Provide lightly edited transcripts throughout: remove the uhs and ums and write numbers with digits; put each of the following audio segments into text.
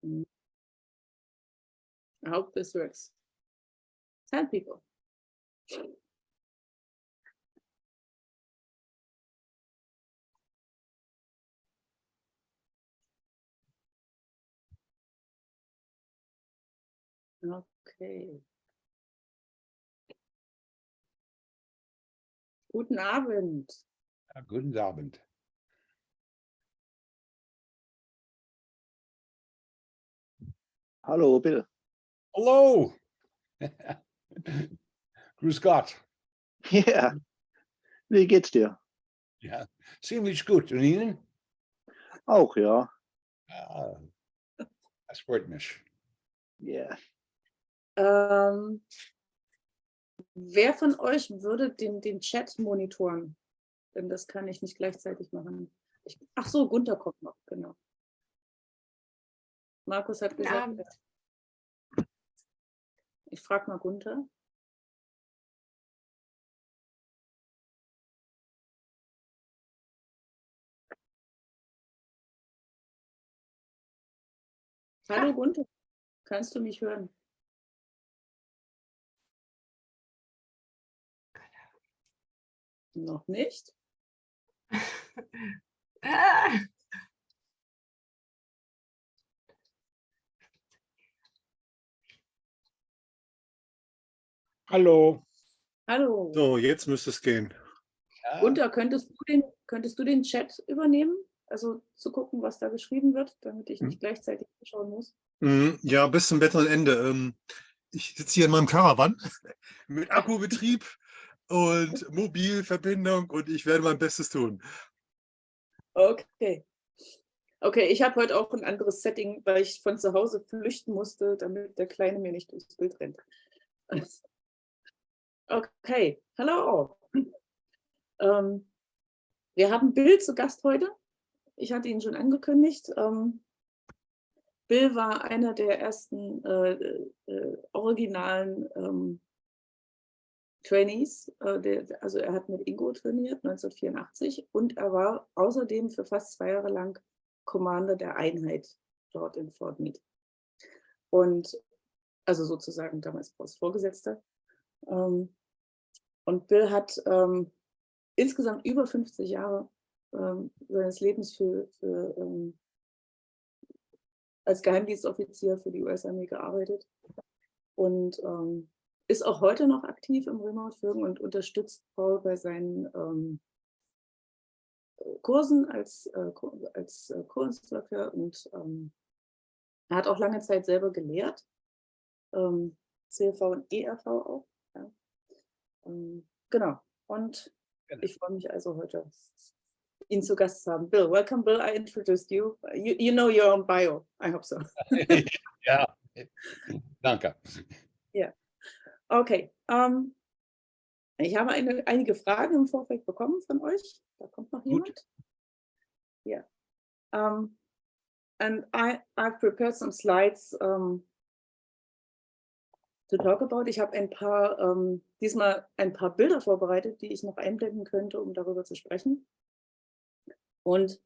I hope this works. 10 people. Okay. Guten Abend. Ja, guten Abend. Hallo, Bill. Hallo. Grüß Gott. Ja, wie geht's dir? Ja, ziemlich gut. Und Ihnen? Auch, ja. Ja, das freut mich. Ja. Wer von euch würde den Chat monitoren? Denn das kann ich nicht gleichzeitig machen. Ach so, Gunther kommt noch, genau. Markus hat gesagt, ich frage mal Gunther. Hallo Gunther, kannst du mich hören? Noch nicht? Hallo. Hallo. So, jetzt müsste es gehen. Ja, Gunther, könntest du den Chat übernehmen? Also zu gucken, was da geschrieben wird, damit ich nicht gleichzeitig schauen muss. Ja, bis zum bitteren Ende. Ich sitze hier in meinem Caravan mit Akkubetrieb und Mobilverbindung und ich werde mein Bestes tun. Okay. Okay, ich habe heute auch ein anderes Setting, weil ich von zu Hause flüchten musste, damit der Kleine mir nicht durchs Bild rennt. Okay, hallo. Wir haben Bill zu Gast heute. Ich hatte ihn schon angekündigt. Bill war einer der ersten originalen Trainees. Also er hat mit Ingo trainiert, 1984. Und er war außerdem für fast 2 Jahre lang Kommandant der Einheit dort in Fort Meade. Und also sozusagen damals Vorgesetzter. Und Bill hat insgesamt über 50 Jahre seines Lebens als Geheimdienstoffizier für die US-Armee gearbeitet und ist auch heute noch aktiv im Remote Viewing und unterstützt Paul bei seinen Kursen als Co-Instructor und er hat auch lange Zeit selber gelehrt, CLV und ERV auch. Ja. Genau, und ich freue mich also heute, ihn zu Gast zu haben. Bill, welcome Bill, I introduced you. You know your own bio, I hope so. ja, danke. Ja, okay. Ich habe einige Fragen im Vorfeld bekommen von euch. Da kommt noch jemand. Ja. And I've prepared some slides to talk about. Ich habe diesmal ein paar Bilder vorbereitet, die ich noch einblenden könnte, um darüber zu sprechen. Und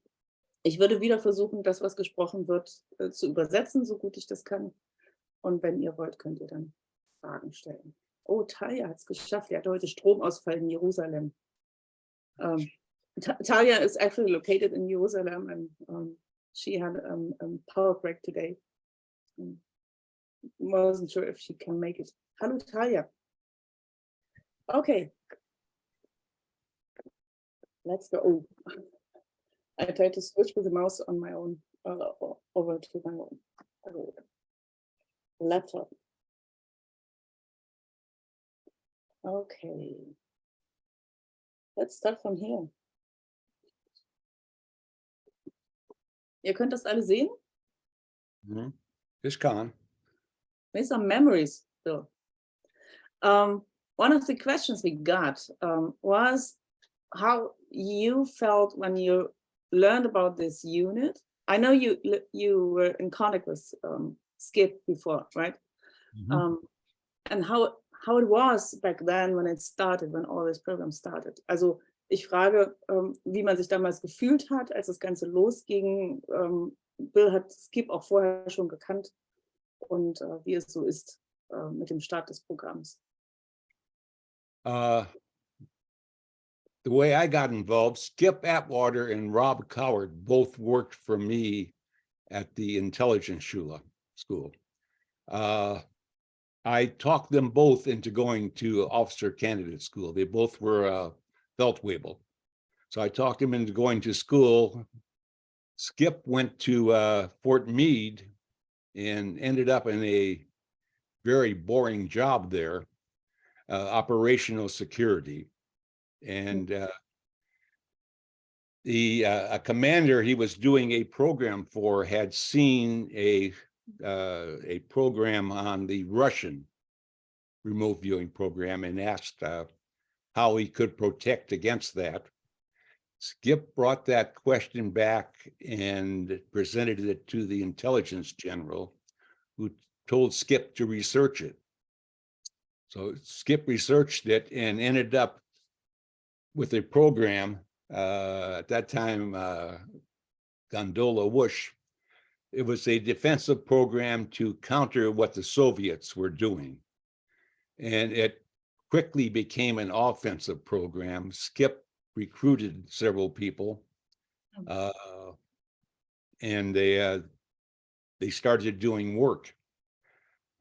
ich würde wieder versuchen, das, was gesprochen wird, zu übersetzen, so gut ich das kann. Und wenn ihr wollt, könnt ihr dann Fragen stellen. Oh, Talia hat es geschafft. Er hat heute Stromausfall in Jerusalem. Talia is actually located in Jerusalem and she had a power break today. Wasn't sure if she can make it. Hallo Talia. Okay. Let's go. Oh. I tried to switch with the mouse on my own over to my own laptop. Okay. Let's start from here. Ihr könnt das alle sehen? Ich kann. Maybe some memories still. One of the questions we got was how you felt when you learned about this unit. I know you were in contact with Skip before, right? And how it was back then when it started, when all this program started. Also ich frage, wie man sich damals gefühlt hat, als das Ganze losging, Bill hat Skip auch vorher schon gekannt und wie es so ist mit dem Start des Programms. The way I got involved, Skip Atwater and Rob Coward both worked for me at the intelligence school. I talked them both into going to officer candidate school. They both were Feldwebel. So I talked him into going to school. Skip went to Fort Meade and ended up in a very boring job there, operational security. And a commander he was doing a program for had seen a program on the Russian remote viewing program and asked how he could protect against that. Skip brought that question back and presented it to the intelligence general, who told Skip to research it. So Skip researched it and ended up with a program at that time, Gondola Whoosh. It was a defensive program to counter what the Soviets were doing. And it quickly became an offensive program. Skip recruited several people, and they started doing work.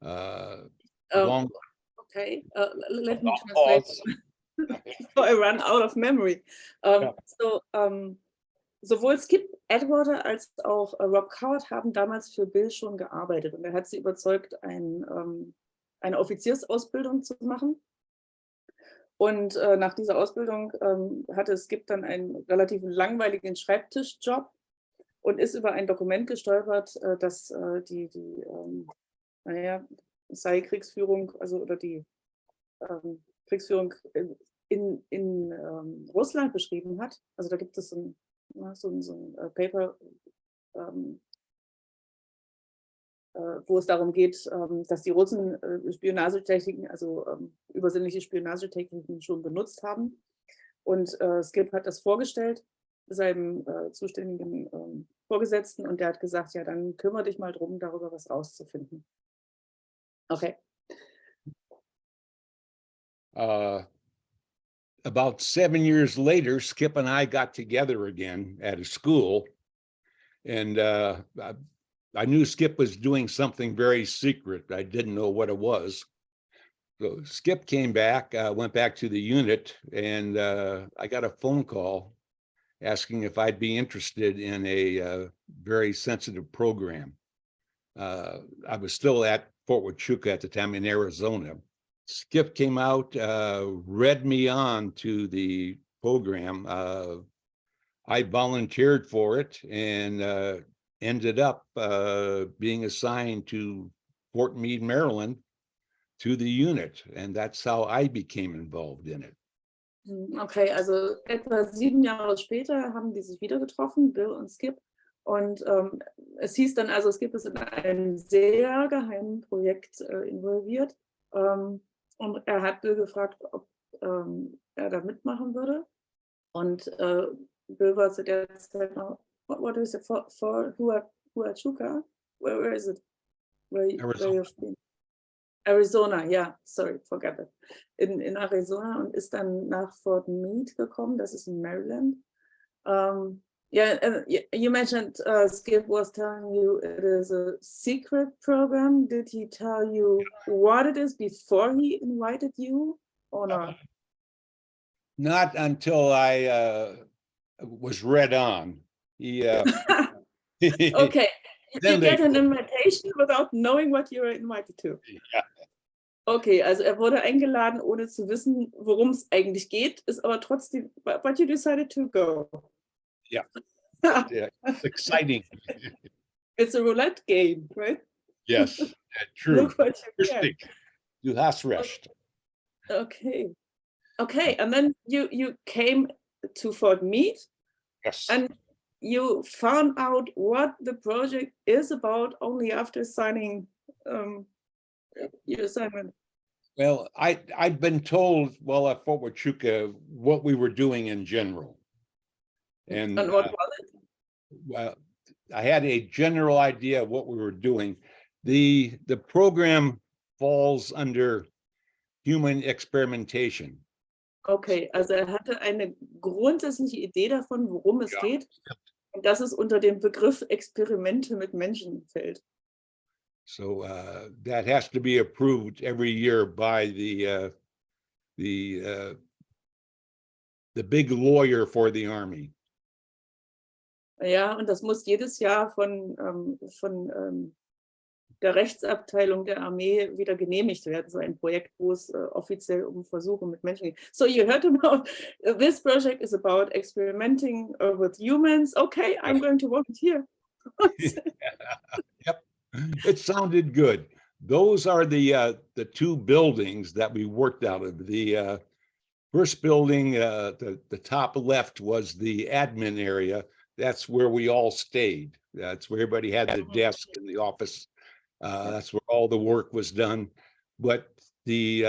Okay, let me translate. Before I run out of memory. Sowohl Skip Atwater als auch Rob Coward haben damals für Bill schon gearbeitet und er hat sie überzeugt, eine Offiziersausbildung zu machen. Und nach dieser Ausbildung hatte Skip dann einen relativ langweiligen Schreibtischjob und ist über ein Dokument gestolpert, das die Kriegsführung, oder die Kriegsführung in Russland beschrieben hat. Also da gibt es so ein Paper, wo es darum geht, dass die Russen Spionagetechniken, also übersinnliche Spionagetechniken schon benutzt haben. Und Skip hat das vorgestellt seinem zuständigen Vorgesetzten und der hat gesagt, ja, dann kümmere dich mal drum, darüber was rauszufinden. Okay. About 7 years later, Skip and I got together again at a school, and I knew Skip was doing something very secret. I didn't know what it was. So Skip came back, went back to the unit, and I got a phone call asking if I'd be interested in a very sensitive program. I was still at Fort Huachuca at the time in Arizona. Skip came out, read me on to the program. I volunteered for it and ended up being assigned to Fort Meade, Maryland, to the unit. And that's how I became involved in it. Okay, also etwa 7 Jahre später haben die sich wieder getroffen, Bill und Skip. Und es hieß dann, also Skip ist in einem sehr geheimen Projekt involviert. Und er hat Bill gefragt, ob er da mitmachen würde. Und Bill war zu der Zeit noch, what is it, for Huachuca? Where is it? Where you've been? Arizona, yeah, sorry, forgot it. In Arizona und ist dann nach Fort Meade gekommen, das ist in Maryland. Yeah, you mentioned Skip was telling you it is a secret program. Did he tell you what it is before he invited you or not? Not until I was read on. He, okay, you get an invitation without knowing what you were invited to. Yeah. Okay, also er wurde eingeladen, ohne zu wissen, worum es eigentlich geht, ist aber trotzdem, but you decided to go. Yeah. Yeah, it's exciting. It's a roulette game, right? Yes, true. Look what you get. Du hast recht. Okay. Okay, and then you came to Fort Meade. Yes. And you found out what the project is about only after signing your assignment. Well, I'd been told, well, at Fort Huachuca, what we were doing in general. And what was it? Well, I had a general idea of what we were doing. The program falls under human experimentation. Okay, also er hatte eine grundsätzliche Idee davon, worum es Ja. geht, und dass es unter dem Begriff Experimente mit Menschen fällt. So that has to be approved every year by the big lawyer for the Army. Ja, und das muss jedes Jahr von der Rechtsabteilung der Armee wieder genehmigt werden, so ein Projekt, wo es offiziell um Versuche mit Menschen geht. So you heard about this project is about experimenting with humans. Okay, I'm going to volunteer. Yep, it sounded good. Those are the two buildings that we worked out of. The first building, the top left was the admin area. That's where we all stayed. That's where everybody had the desk in the office. That's where all the work was done. But the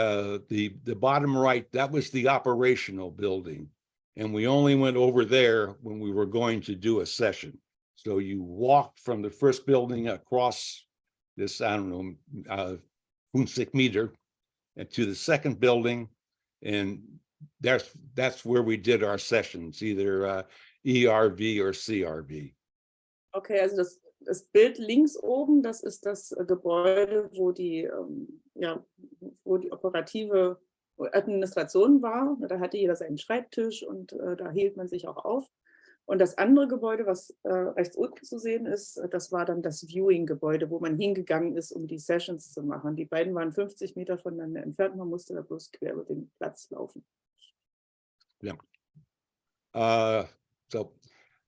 bottom right, that was the operational building. And we only went over there when we were going to do a session. So you walked from the first building across this, I don't know, 50 meter, and to the second building. And that's where we did our sessions, either ERV or CRV. Okay, also das Bild links oben, das ist das Gebäude, wo die operative Administration war. Da hatte jeder seinen Schreibtisch und da hielt man sich auch auf. Und das andere Gebäude, was rechts unten zu sehen ist, das war dann das Viewing-Gebäude, wo man hingegangen ist, um die Sessions zu machen. Die beiden waren 50 Meter voneinander entfernt, man musste da bloß quer über den Platz laufen. Yeah. So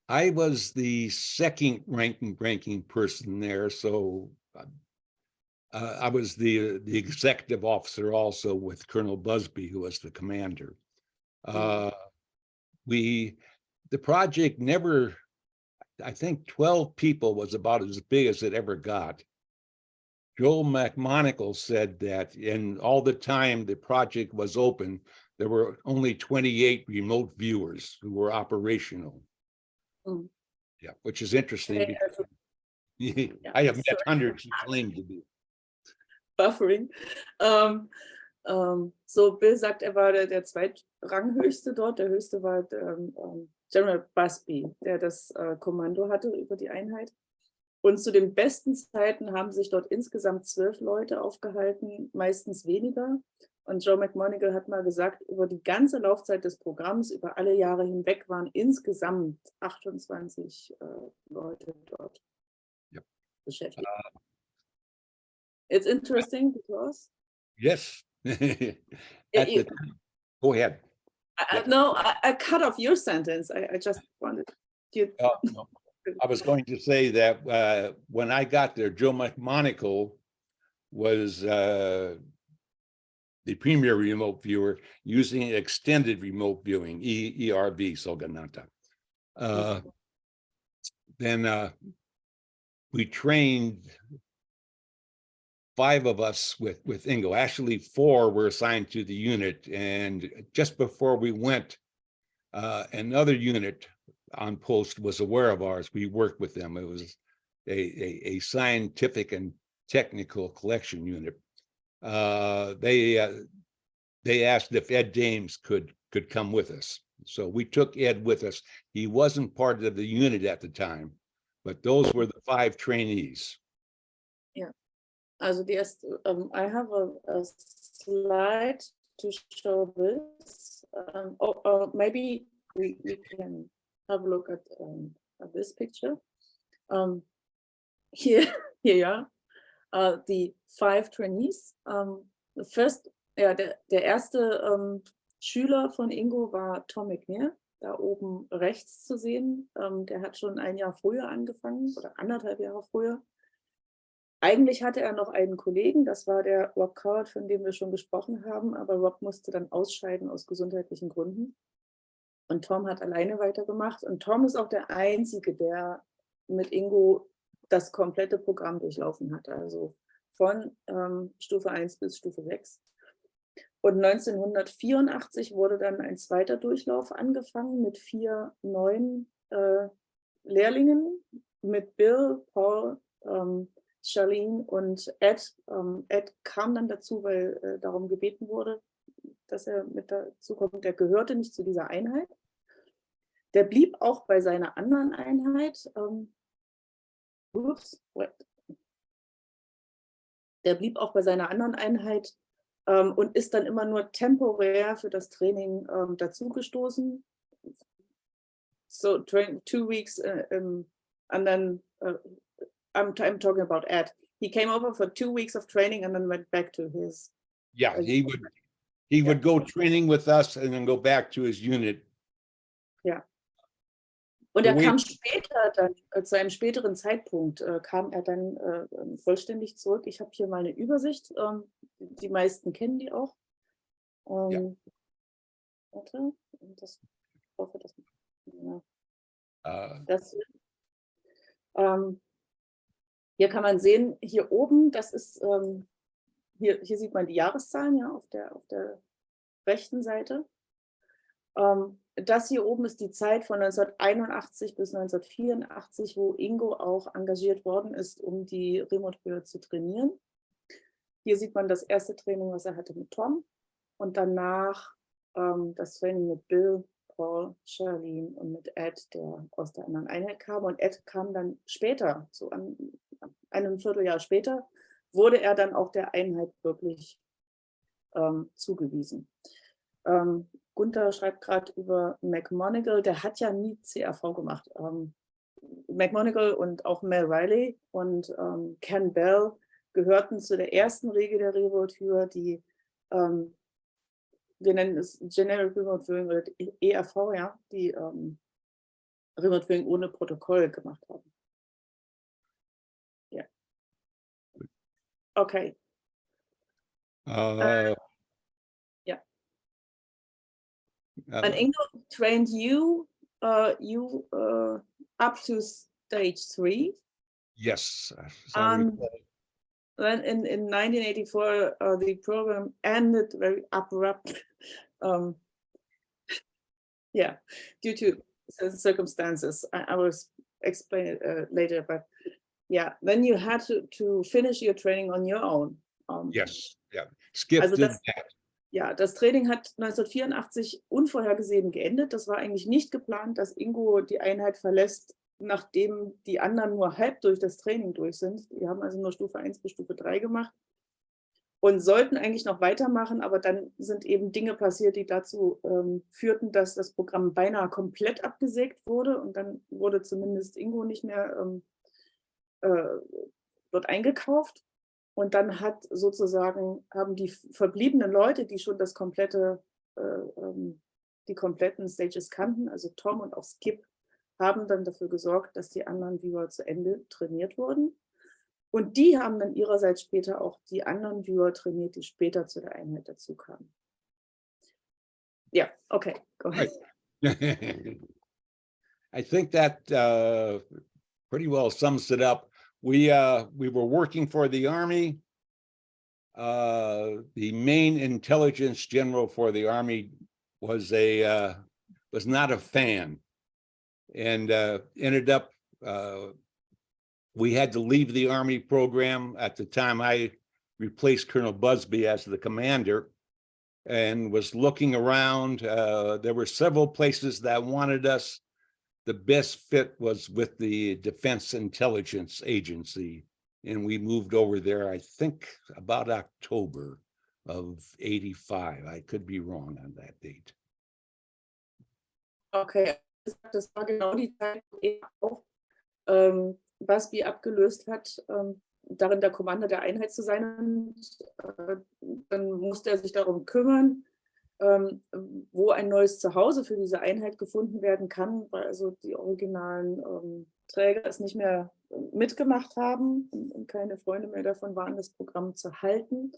I was the second ranking person there, so I was the executive officer also with Colonel Busby, who was the commander. The project never, I think 12 people was about as big as it ever got. Joel McMonagle said that in all the time the project was open, there were only 28 remote viewers who were operational. Mm. Yeah, which is interesting. Okay, Because I have met hundreds who claim to be. Buffering. So Bill sagt, er war der zweitranghöchste dort. Der höchste war General Busby, der das Kommando hatte über die Einheit. Und zu den besten Zeiten haben sich dort insgesamt 12 Leute aufgehalten, meistens weniger. Und Joe McMonagle hat mal gesagt, über die ganze Laufzeit des Programms, über alle Jahre hinweg, waren insgesamt 28 Leute dort beschäftigt. It's interesting because... Yes. Go ahead. No, I cut off your sentence. I just wanted you... No. I was going to say that when I got there, Joe McMonagle was the premier remote viewer using extended remote viewing, ERV, sogenannte. Then we trained 5 of us with Ingo. Actually, 4 were assigned to the unit. And just before we went, another unit on post was aware of ours. We worked with them. It was a scientific and technical collection unit. They asked if Ed Dames could come with us. So we took Ed with us. He wasn't part of the unit at the time, but those were the 5 trainees. Yeah. Also die erste, I have a slide to show this. Maybe we can have a look at this picture. Here you are. The 5 trainees. The first, der erste Schüler von Ingo war Tom McNair, da oben rechts zu sehen. Der hat schon ein Jahr früher angefangen oder 1,5 Jahre früher. Eigentlich hatte er noch einen Kollegen, das war der Rob Coward, von dem wir schon gesprochen haben, aber Rob musste dann ausscheiden aus gesundheitlichen Gründen. Und Tom hat alleine weitergemacht. Und Tom ist auch der Einzige, der mit Ingo das komplette Programm durchlaufen hat, also von Stufe 1 bis Stufe 6. Und 1984 wurde dann ein zweiter Durchlauf angefangen mit 4 neuen Lehrlingen. mit Bill, Paul, Charlene und Ed. Ed kam dann dazu, weil darum gebeten wurde, dass er mit dazu kommt. Der gehörte nicht zu dieser Einheit. Der blieb auch bei seiner anderen Einheit. Der blieb auch bei seiner anderen Einheit und ist dann immer nur temporär für das Training dazugestoßen. So 2 weeks and then I'm talking about Ed. He came over for 2 weeks of training and then went back to his. Yeah, he would go training with us and then go back to his unit. Ja. Und er kam später dann, zu einem späteren Zeitpunkt, kam er dann vollständig zurück. Ich habe hier mal eine Übersicht. Die meisten kennen die auch. Ja. Warte, ich hoffe, das. Ja. Das hier kann man sehen, hier oben, das ist, hier sieht man die Jahreszahlen, ja, auf der rechten Seite. Das hier oben ist die Zeit von 1981 bis 1984, wo Ingo auch engagiert worden ist, um die Remote zu trainieren. Hier sieht man das erste Training, was er hatte mit Tom. Und danach das Training mit Bill, Paul, Charlene und mit Ed, der aus der anderen Einheit kam. Und Ed kam dann später, so einem Vierteljahr später, wurde er dann auch der Einheit wirklich zugewiesen. Gunther schreibt gerade über McMonigal, der hat ja nie CRV gemacht. McMonigal und auch Mel Riley und Ken Bell gehörten zu der ersten Regel der Remote, die wir nennen es Generic Remote Viewing oder ERV, ja, die Remote Viewing ohne Protokoll gemacht haben. Ja. Okay. Yeah. And Ingo trained you up to stage 3. Yes. Then in 1984, the program ended very abrupt. Yeah, due to circumstances. I will explain it later, but yeah, then you had to finish your training on your own. Yes, yeah. Skip also did das, that. Ja, das Training hat 1984 unvorhergesehen geendet. Das war eigentlich nicht geplant, dass Ingo die Einheit verlässt, nachdem die anderen nur halb durch das Training durch sind. Die haben also nur Stufe 1 bis Stufe 3 gemacht und sollten eigentlich noch weitermachen, aber dann sind eben Dinge passiert, die dazu führten, dass das Programm beinahe komplett abgesägt wurde und dann wurde zumindest Ingo nicht mehr dort eingekauft. Und dann haben die verbliebenen Leute, die schon die kompletten Stages kannten, also Tom und auch Skip, haben dann dafür gesorgt, dass die anderen Viewer zu Ende trainiert wurden. Und die haben dann ihrerseits später auch die anderen Viewer trainiert, die später zu der Einheit dazu kamen. Ja, okay, go ahead. I think that pretty well sums it up. We were working for the Army. The main intelligence general for the Army was not a fan, and ended up we had to leave the Army program. At the time, I replaced Colonel Busby as the commander, and was looking around. There were several places that wanted us. The best fit was with the Defense Intelligence Agency, and we moved over there, I think, about October of '85. I could be wrong on that date. Okay, das war genau die Zeit, wo er auch Busby abgelöst hat, darin der Kommandant der Einheit zu sein. Und, dann musste er sich darum kümmern, wo ein neues Zuhause für diese Einheit gefunden werden kann, weil also die originalen Träger es nicht mehr mitgemacht haben und keine Freunde mehr davon waren, das Programm zu halten.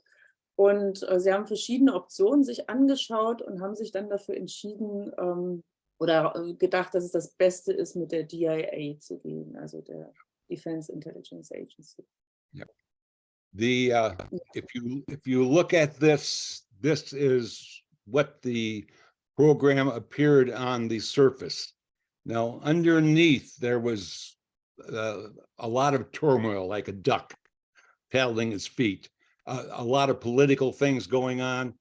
Und sie haben verschiedene Optionen sich angeschaut und haben sich dann dafür entschieden oder gedacht, dass es das Beste ist, mit der DIA zu gehen, also der Defense Intelligence Agency. Yeah. If you look at this is what the program appeared on the surface. Now, underneath, there was a lot of turmoil, like a duck paddling its feet, a lot of political things going on.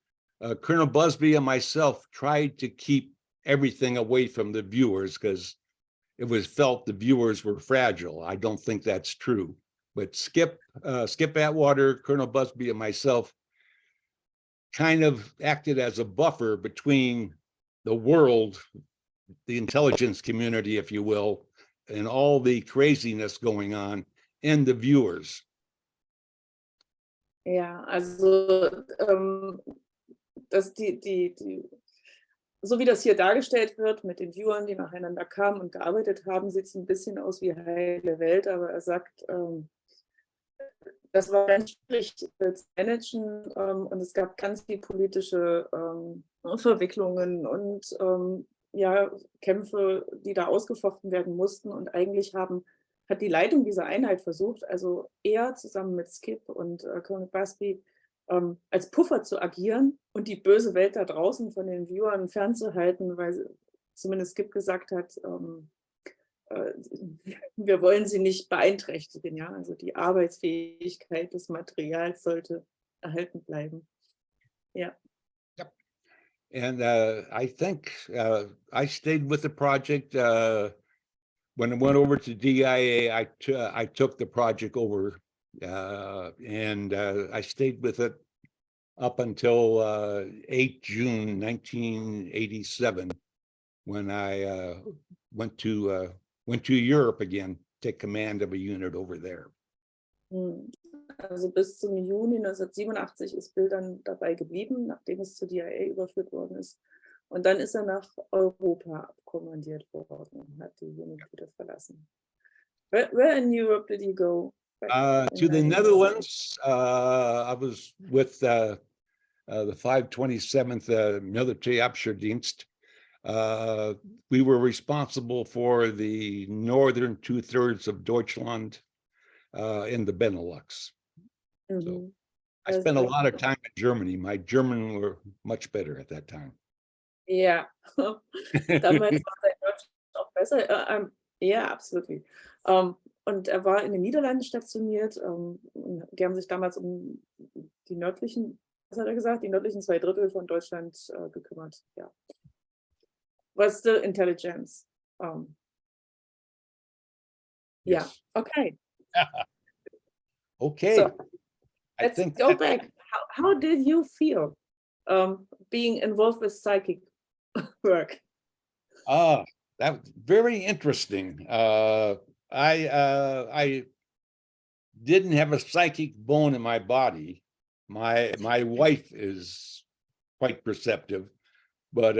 Colonel Busby and myself tried to keep everything away from the viewers because it was felt the viewers were fragile. I don't think that's true. But Skip Atwater, Colonel Busby, and myself kind of acted as a buffer between the world, the intelligence community, if you will, and all the craziness going on, and the viewers. Ja, also so wie das hier dargestellt wird mit den Viewern, die nacheinander kamen und gearbeitet haben, sieht es ein bisschen aus wie heile Welt, aber er sagt, das war ganz schwierig zu managen und es gab ganz viele politische Verwicklungen und ja, Kämpfe, die da ausgefochten werden mussten. Und eigentlich hat die Leitung dieser Einheit versucht, also er zusammen mit Skip und Colonel Busby, als Puffer zu agieren und die böse Welt da draußen von den Viewern fernzuhalten, weil zumindest Skip gesagt hat, wir wollen sie nicht beeinträchtigen, ja, also die Arbeitsfähigkeit des Materials sollte erhalten bleiben. Ja. Yep. And I think I stayed with the project. When I went over to DIA, I took the project over and I stayed with it up until 8 June 1987, when I went to Europe again, take command of a unit over there. Also bis zum Juni 1987 ist Bill dann dabei geblieben, nachdem es zur DIA überführt worden ist. Und dann ist er nach Europa abkommandiert worden und hat die Unit wieder verlassen. Where in Europe did you go? To the Netherlands. I was with the 527th Military Abschirdienst. We were responsible for the northern 2/3 of Deutschland in the Benelux. So I spent a lot of time in Germany. My German were much better at that time. Ja, damals war sein Deutsch auch besser. Ja, absolut. Und er war in den Niederlanden stationiert. Die haben sich damals um die nördlichen, was hat er gesagt, die nördlichen 2/3 von Deutschland gekümmert. Ja. Was still intelligence. Yeah, okay. Okay. So, let's go back. How did you feel being involved with psychic work? That was very interesting. I didn't have a psychic bone in my body. My wife is quite perceptive, but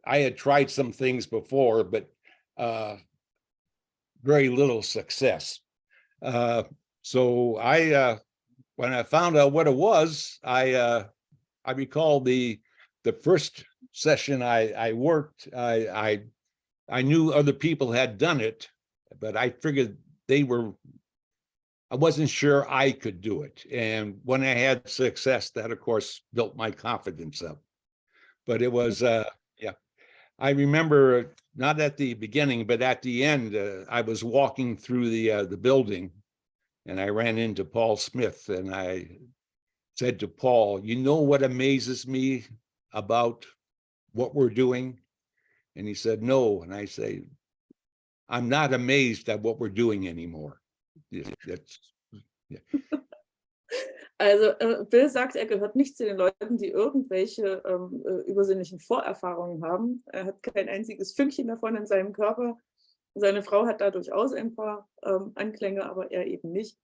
I had tried some things before, but very little success. So when I found out what it was, I recall the first session I worked, I knew other people had done it, but I figured I wasn't sure I could do it. And when I had success, that of course built my confidence up. But it was, yeah, I remember not at the beginning, but at the end, I was walking through the building and I ran into Paul Smith and I said to Paul, you know what amazes me about what we're doing? And he said, no. And I say, I'm not amazed at what we're doing anymore. That's, yeah. Also Bill sagt, er gehört nicht zu den Leuten, die irgendwelche übersinnlichen Vorerfahrungen haben. Er hat kein einziges Fünkchen davon in seinem Körper. Seine Frau hat da durchaus ein paar Anklänge, aber er eben nicht.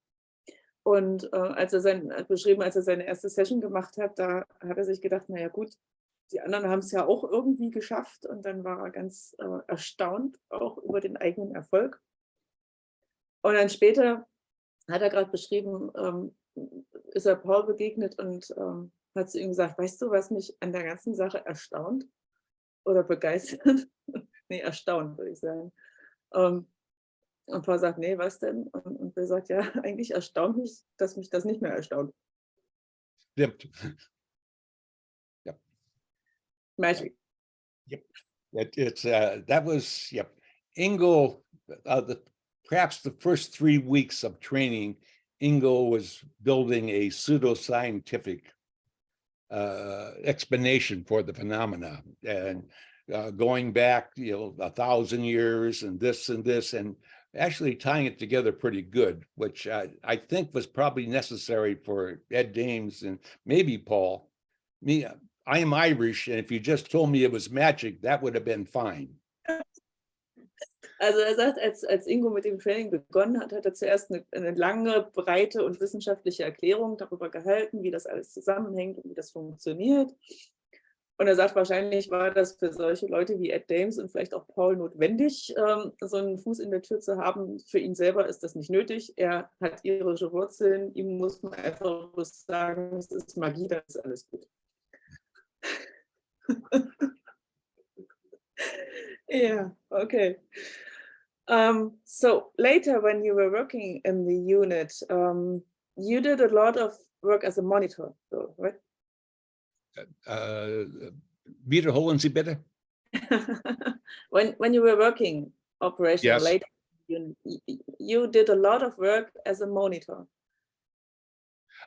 Und als er seine erste Session gemacht hat, da hat er sich gedacht, naja gut, die anderen haben es ja auch irgendwie geschafft. Und dann war er ganz erstaunt auch über den eigenen Erfolg. Und dann später hat er gerade beschrieben, ist er Paul begegnet und hat zu ihm gesagt, weißt du, was mich an der ganzen Sache erstaunt oder begeistert? Nee, erstaunt, würde ich sagen. Und Paul sagt, nee, was denn? Und Bill sagt, ja, eigentlich erstaunt mich, dass mich das nicht mehr erstaunt. Stimmt. Yep. Magic. Yep. That was, yep. Ingo, perhaps the first 3 weeks of training, Ingo was building a pseudoscientific explanation for the phenomena, and going back, 1,000 years and this, and actually tying it together pretty good, which I think was probably necessary for Ed Dames and maybe Paul. Me, I am Irish, and if you just told me it was magic, that would have been fine. Also er sagt, als Ingo mit dem Training begonnen hat, hat er zuerst eine lange, breite und wissenschaftliche Erklärung darüber gehalten, wie das alles zusammenhängt und wie das funktioniert. Und er sagt, wahrscheinlich war das für solche Leute wie Ed Dames und vielleicht auch Paul notwendig, so einen Fuß in der Tür zu haben. Für ihn selber ist das nicht nötig. Er hat irische Wurzeln. Ihm muss man einfach sagen, es ist Magie, das ist alles gut. Yeah, okay. So later, when you were working in the unit, you did a lot of work as a monitor, though, right? Wiederholen Sie bitte? When you were working operational Yes. later, you did a lot of work as a monitor.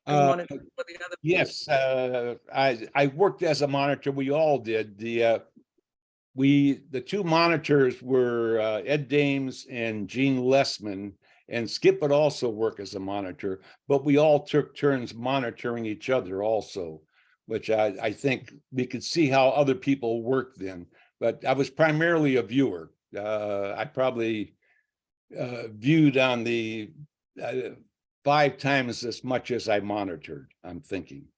Monitor for the other Yes, I worked as a monitor. We all did. The two monitors were Ed Dames and Gene Lessman, and Skip would also work as a monitor, but we all took turns monitoring each other also, which I think we could see how other people worked then. But I was primarily a viewer. I probably viewed on the 5 times as much as I monitored, I'm thinking.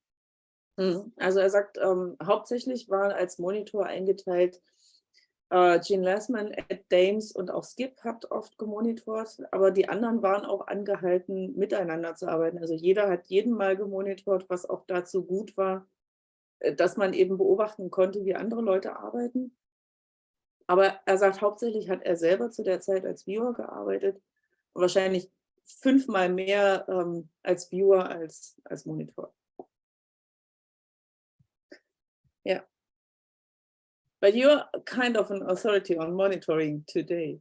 Also er sagt, hauptsächlich waren als Monitor eingeteilt Gene Lessman, Ed Dames und auch Skip hat oft gemonitort, aber die anderen waren auch angehalten, miteinander zu arbeiten. Also jeder hat jeden mal gemonitort, was auch dazu gut war, dass man eben beobachten konnte, wie andere Leute arbeiten. Aber er sagt, hauptsächlich hat er selber zu der Zeit als Viewer gearbeitet und wahrscheinlich 5-mal mehr als Viewer als Monitor. Ja. But you're kind of an authority on monitoring today.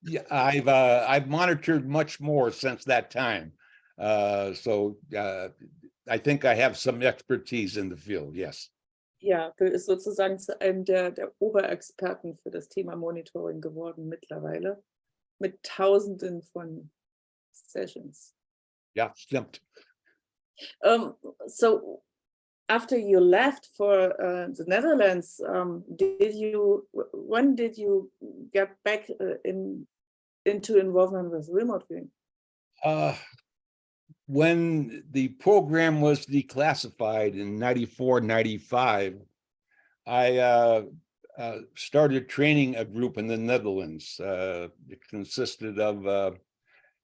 Yeah, I've monitored much more since that time. So I think I have some expertise in the field, yes. Ja, Bill ist sozusagen zu einem der Oberexperten für das Thema Monitoring geworden mittlerweile, mit Tausenden von Sessions. Ja, stimmt. So after you left for the Netherlands, when did you get back into involvement with remote viewing? When the program was declassified in 94, 95, I started training a group in the Netherlands. It consisted of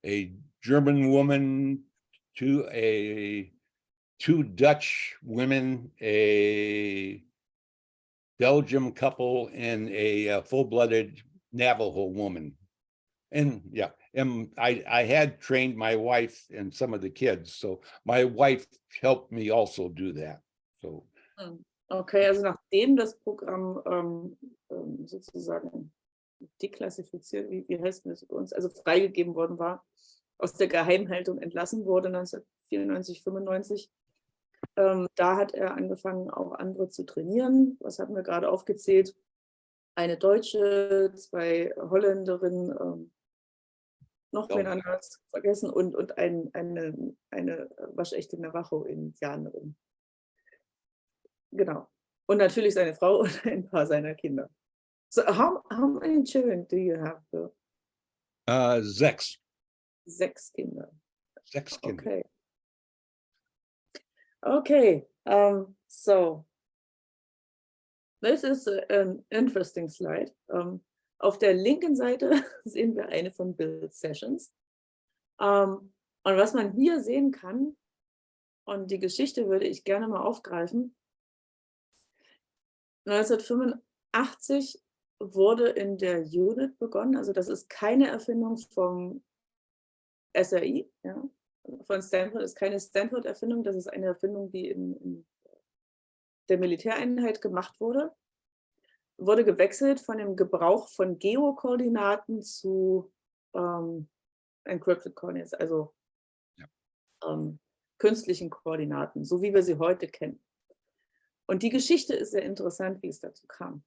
a German woman, two Dutch women, a Belgium couple, and a full-blooded Navajo woman. And yeah, and I had trained my wife and some of the kids, so my wife helped me also do that. So. Okay, also nachdem das Programm sozusagen deklassifiziert, wie heißt das bei uns, also freigegeben worden war, aus der Geheimhaltung entlassen wurde 1994, 95, da hat er angefangen, auch andere zu trainieren. Was hatten wir gerade aufgezählt? Eine Deutsche, 2 Holländerinnen, noch wen anderes vergessen und eine waschechte Navajo in Jahre. Genau. Und natürlich seine Frau und ein paar seiner Kinder. So how many children do you have? 6. 6 Kinder. 6 Kinder. Okay. Okay. So this is an interesting slide. Auf der linken Seite sehen wir eine von Bill's Sessions. Und was man hier sehen kann, und die Geschichte würde ich gerne mal aufgreifen, 1985 wurde in der Unit begonnen, also das ist keine Erfindung vom SRI, ja, von Stanford, ist keine Stanford-Erfindung, das ist eine Erfindung, die in der Militäreinheit gemacht wurde gewechselt von dem Gebrauch von Geokoordinaten zu encrypted coordinates, also Ja. Künstlichen Koordinaten, so wie wir sie heute kennen. Und die Geschichte ist sehr interessant, wie es dazu kam.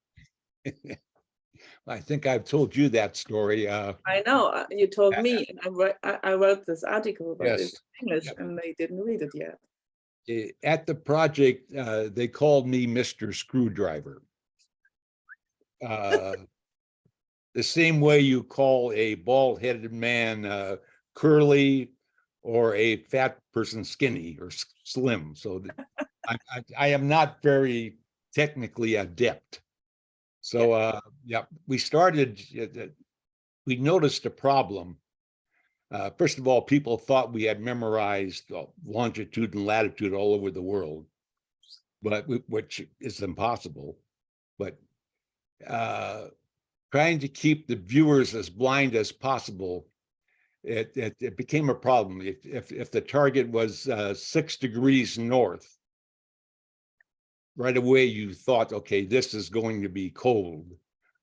I think I've told you that story. I know, you told me, and I wrote this article about it Yes. in English, Yep. and they didn't read it yet. At the project, they called me Mr. Screwdriver. The same way you call a bald-headed man curly or a fat person skinny or slim. So I am not very technically adept. So yeah, we started, we noticed a problem. First of all, people thought we had memorized longitude and latitude all over the world, but which is impossible. But trying to keep the viewers as blind as possible, it became a problem. If the target was 6 degrees north, right away you thought, okay, this is going to be cold.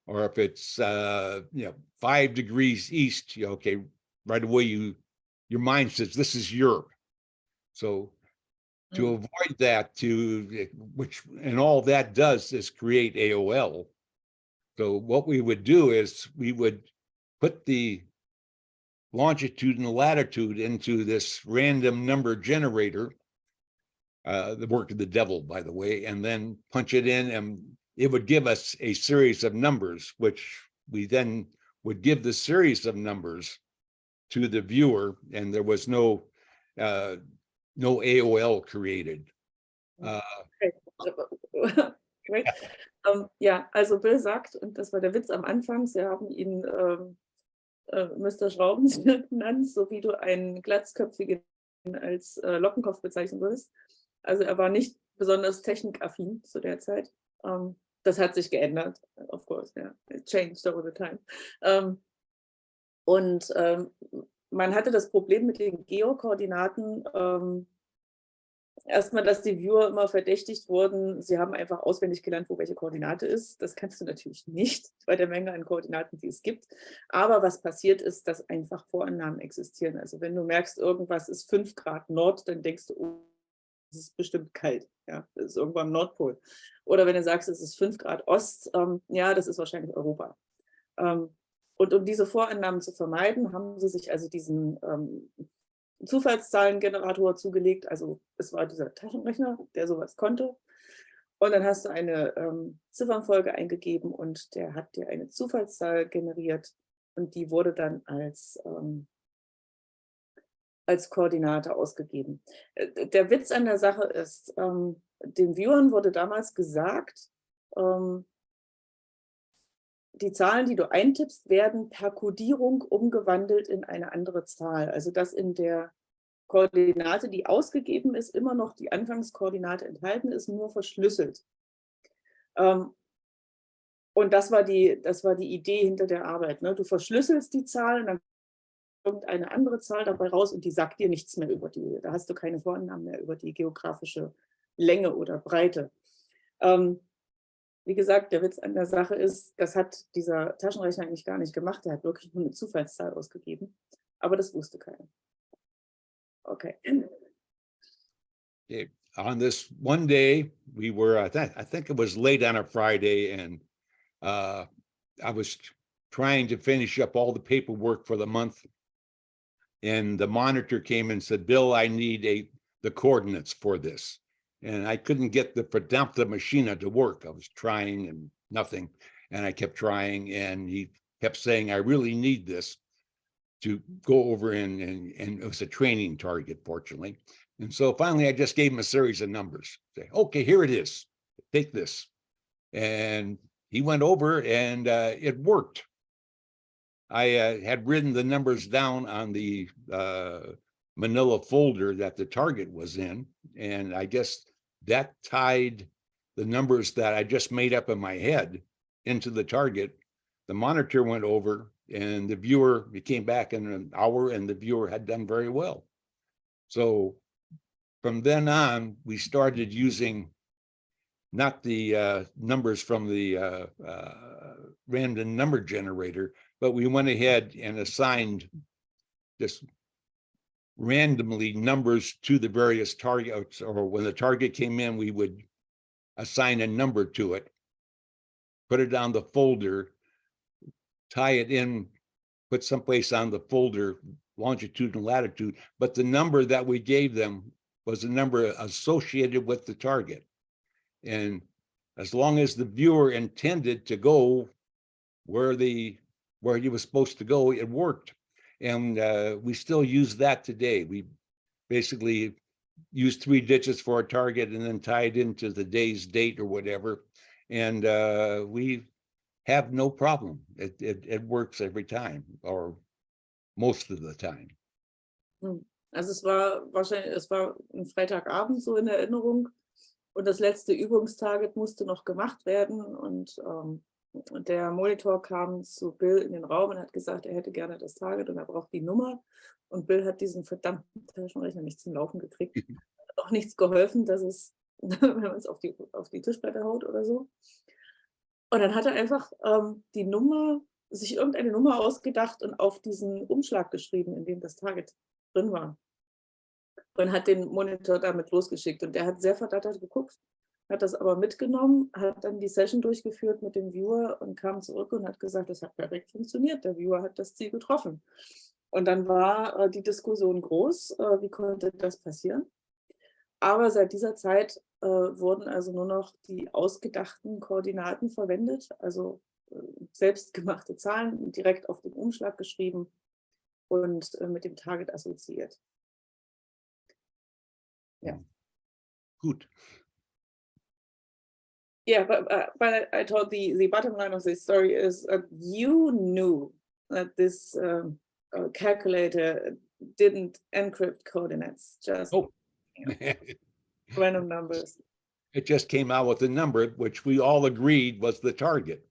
Or if it's 5 degrees east, okay, right away your mind says this is Europe. So to avoid that, and all that does is create AOL. So what we would do is we would put the longitude and latitude into this random number generator, the work of the devil, by the way, and then punch it in, and it would give us a series of numbers, which we then would give the series of numbers to the viewer, and there was no AOL created. Great. Ja, also Bill sagt, und das war der Witz am Anfang, sie haben ihn Mr. Schraubenzieher genannt, so wie du einen Glatzköpfigen als Lockenkopf bezeichnen würdest. Also er war nicht besonders technikaffin zu der Zeit. Das hat sich geändert, of course, yeah. It changed over the time. Man hatte das Problem mit den Geokoordinaten, erstmal, dass die Viewer immer verdächtigt wurden, sie haben einfach auswendig gelernt, wo welche Koordinate ist. Das kannst du natürlich nicht bei der Menge an Koordinaten, die es gibt. Aber was passiert ist, dass einfach Vorannahmen existieren. Also wenn du merkst, irgendwas ist 5 Grad Nord, dann denkst du, oh, es ist bestimmt kalt. Ja, das ist irgendwo am Nordpol. Oder wenn du sagst, es ist 5 Grad Ost, ja, das ist wahrscheinlich Europa. Und um diese Vorannahmen zu vermeiden, haben sie sich also diesen Zufallszahlengenerator zugelegt. Also es war dieser Taschenrechner, der sowas konnte. Und dann hast du eine Ziffernfolge eingegeben und der hat dir eine Zufallszahl generiert und die wurde dann als Koordinate ausgegeben. Der Witz an der Sache ist, den Viewern wurde damals gesagt, die Zahlen, die du eintippst, werden per Kodierung umgewandelt in eine andere Zahl. Also dass in der Koordinate, die ausgegeben ist, immer noch die Anfangskoordinate enthalten ist, nur verschlüsselt. Und das war die Idee hinter der Arbeit. Ne? Du verschlüsselst die Zahlen, dann kommt eine andere Zahl dabei raus und die sagt dir nichts mehr über die, da hast du keine Vorannahmen mehr über die geografische Länge oder Breite. Wie gesagt, der Witz an der Sache ist, das hat dieser Taschenrechner eigentlich gar nicht gemacht. Der hat wirklich nur eine Zufallszahl ausgegeben. Aber das wusste keiner. Okay. On this one day, we were, I think it was late on a Friday, and I was trying to finish up all the paperwork for the month. And the monitor came and said, Bill, I need the coordinates for this. And I couldn't get the verdammte Maschine to work. I was trying and nothing. And I kept trying, and he kept saying, I really need this to go over and it was a training target, fortunately. And so finally, I just gave him a series of numbers. Say, okay, here it is. Take this. And he went over and it worked. I had written the numbers down on the manila folder that the target was in. And I guess that tied the numbers that I just made up in my head into the target. The monitor went over and the viewer, he came back in an hour and the viewer had done very well. So from then on, we started using not the numbers from the random number generator, but we went ahead and assigned just randomly numbers to the various targets, or when the target came in, we would assign a number to it, put it on the folder, tie it in, put someplace on the folder, longitude and latitude, but the number that we gave them was a number associated with the target. And as long as the viewer intended to go where he was supposed to go, it worked. And we still use that today. We basically use 3 digits for a target and then tie it into the day's date or whatever. And we have no problem. It works every time, or most of the time. Also es war ein Freitagabend so in Erinnerung, und das letzte Übungstarget musste noch gemacht werden, und der Monitor kam zu Bill in den Raum und hat gesagt, er hätte gerne das Target und er braucht die Nummer, und Bill hat diesen verdammten Taschenrechner nicht zum Laufen gekriegt. Hat auch nichts geholfen, dass es, wenn man es auf die Tischplatte haut oder so. Und dann hat er einfach sich irgendeine Nummer ausgedacht und auf diesen Umschlag geschrieben, in dem das Target drin war. Und hat den Monitor damit losgeschickt. Und der hat sehr verdattert geguckt, hat das aber mitgenommen, hat dann die Session durchgeführt mit dem Viewer und kam zurück und hat gesagt, das hat perfekt funktioniert. Der Viewer hat das Ziel getroffen. Und dann war die Diskussion groß, wie konnte das passieren? Aber seit dieser Zeit wurden also nur noch die ausgedachten Koordinaten verwendet, also selbstgemachte Zahlen direkt auf den Umschlag geschrieben und mit dem Target assoziiert. Ja. Gut. Yeah, but I thought the bottom line of this story is you knew that this calculator didn't encrypt coordinates, just random numbers. It just came out with a number which we all agreed was the target.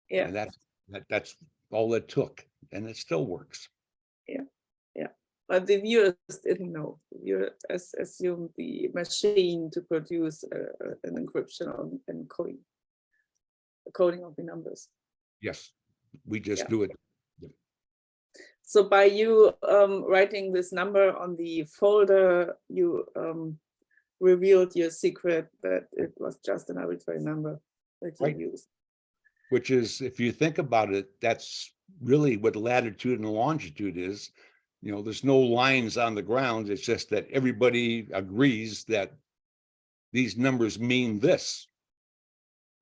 Yeah. And that's all it took, and it still works. Yeah, yeah. But the viewers didn't know. The viewers assumed the machine to produce an encryption and coding of the numbers. Yes, we just do it. So by you writing this number on the folder, you revealed your secret that it was just an arbitrary number that you used. Which is, if you think about it, that's really what latitude and longitude is. You know, there's no lines on the ground. It's just that everybody agrees that these numbers mean this.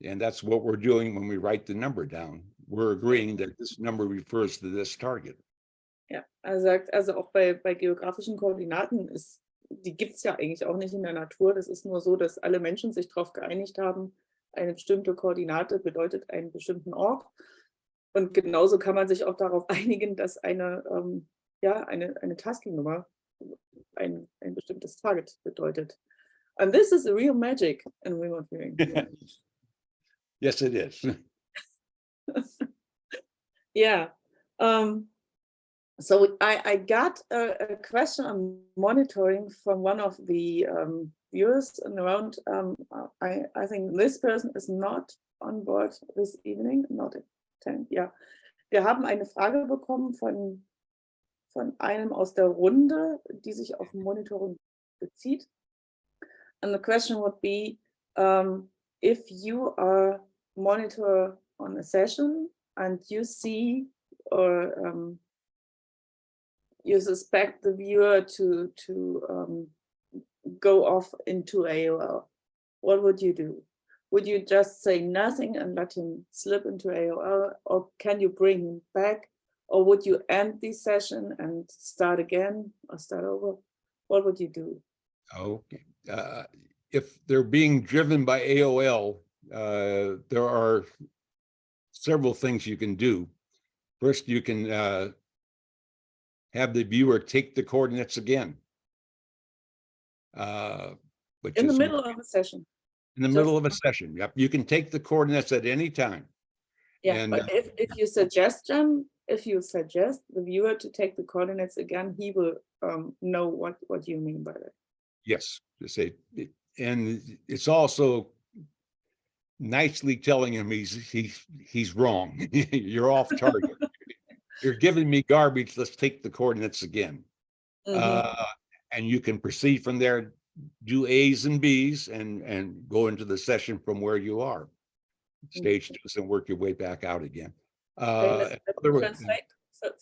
And that's what we're doing when we write the number down. We're agreeing that this number refers to this target. Ja, er sagt, also auch bei geografischen Koordinaten, die gibt es ja eigentlich auch nicht in der Natur. Das ist nur so, dass alle Menschen sich darauf geeinigt haben, eine bestimmte Koordinate bedeutet einen bestimmten Ort. Und genauso kann man sich auch darauf einigen, dass eine Tasking-Nummer ein bestimmtes Target bedeutet. And this is a real magic in remote viewing. Yes, it is. Yeah. So I got a question on monitoring from one of the viewers and around. I think this person is not on board this evening, not at 10. Ja, wir haben eine Frage bekommen von einem aus der Runde, die sich auf Monitoring bezieht. And the question would be, if you are monitor on a session and you see or you suspect the viewer to go off into AOL, what would you do? Would you just say nothing and let him slip into AOL, or can you bring him back? Or would you end the session and start again or start over? What would you do? Okay. If they're being driven by AOL, there are several things you can do. First, you can have the viewer take the coordinates again. In the middle of a session. In the middle of a session, yep. You can take the coordinates at any time. Yeah, and, but if you suggest the viewer to take the coordinates again, he will know what you mean by that. Yes, to say, and it's also nicely telling him he's wrong. You're off target. You're giving me garbage. Let's take the coordinates again. And you can proceed from there, do A's and B's, and go into the session from where you are. Stage 2 and work your way back out again.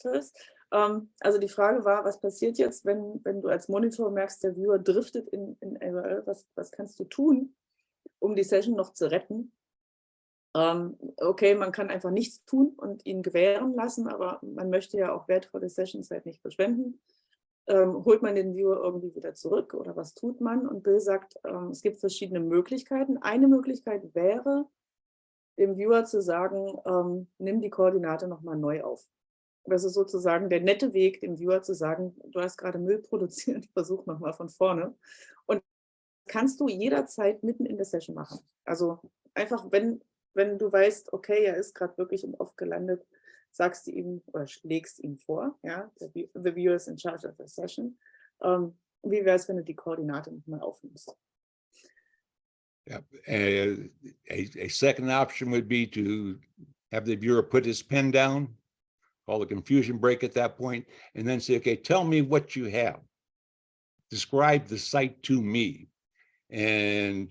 First. Also die Frage war, was passiert jetzt, wenn du als Monitor merkst, der Viewer driftet in RL, was kannst du tun, um die Session noch zu retten? Okay, man kann einfach nichts tun und ihn gewähren lassen, aber man möchte ja auch wertvolle Sessionzeit nicht verschwenden. Holt man den Viewer irgendwie wieder zurück oder was tut man? Und Bill sagt, es gibt verschiedene Möglichkeiten. Eine Möglichkeit wäre, dem Viewer zu sagen, nimm die Koordinate nochmal neu auf. Das ist sozusagen der nette Weg, dem Viewer zu sagen, du hast gerade Müll produziert, versuch nochmal von vorne. Und das kannst du jederzeit mitten in der Session machen. Also einfach, wenn du weißt, okay, er ist gerade wirklich im Off gelandet, sagst du ihm oder schlägst ihm vor, ja, the viewer is in charge of the session. Wie wäre es, wenn du die Koordinate nochmal aufnimmst? Yeah. A second option would be to have the viewer put his pen down, call the confusion break at that point, and then say, okay, tell me what you have. Describe the site to me. And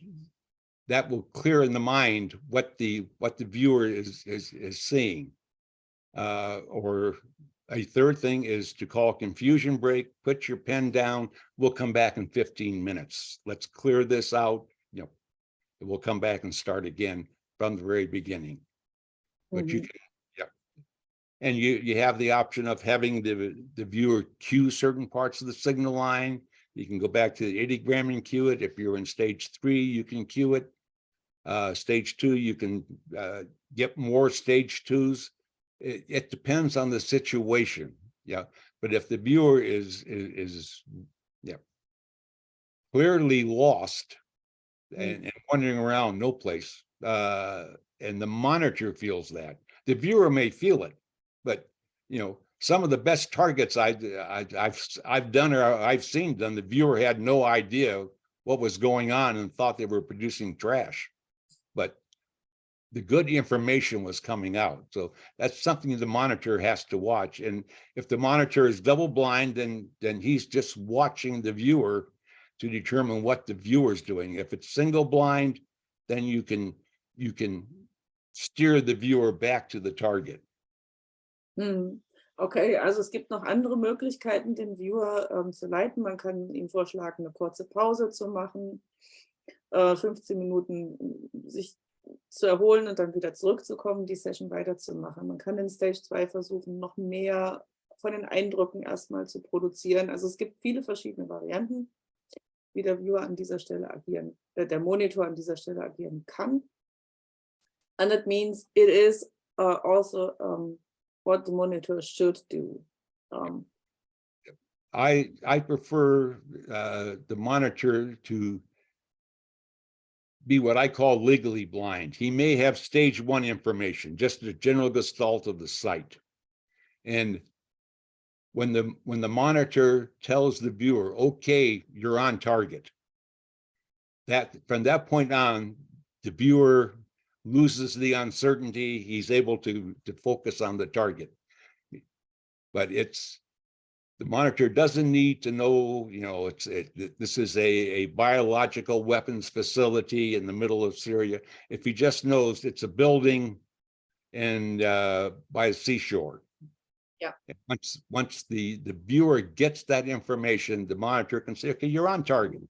that will clear in the mind what the viewer is seeing. Or a third thing is to call confusion break, put your pen down, we'll come back in 15 minutes. Let's clear this out. You know, we'll come back and start again from the very beginning. But you can, yeah. And you have the option of having the viewer cue certain parts of the signal line. You can go back to the ideogram and cue it. If you're in stage 3, you can cue it. Stage 2, you can get more stage 2s. It depends on the situation. Yeah. But if the viewer is yeah, clearly lost and wandering around no place, and the monitor feels that, the viewer may feel it, but you know, some of the best targets I've done or I've seen done, the viewer had no idea what was going on and thought they were producing trash, but the good information was coming out. So that's something the monitor has to watch. And if the monitor is double blind, then he's just watching the viewer to determine what the viewer is doing. If it's single blind, then you can steer the viewer back to the target. Okay, also es gibt noch andere Möglichkeiten, den Viewer zu leiten. Man kann ihm vorschlagen, eine kurze Pause zu machen, 15 Minuten sich zu erholen und dann wieder zurückzukommen, die Session weiterzumachen. Man kann in Stage 2 versuchen, noch mehr von den Eindrücken erstmal zu produzieren. Also es gibt viele verschiedene Varianten, wie der Viewer an dieser Stelle agieren, der Monitor an dieser Stelle agieren kann. And that means it is also what the monitor should do. I prefer the monitor to be what I call legally blind. He may have stage 1 information, just the general gestalt of the site. And when the monitor tells the viewer, okay, you're on target, that from that point on, the viewer loses the uncertainty. He's able to focus on the target. But the monitor doesn't need to know, you know, this is a biological weapons facility in the middle of Syria. If he just knows it's a building and by a seashore. Yeah. And once the viewer gets that information, the monitor can say, okay, you're on target.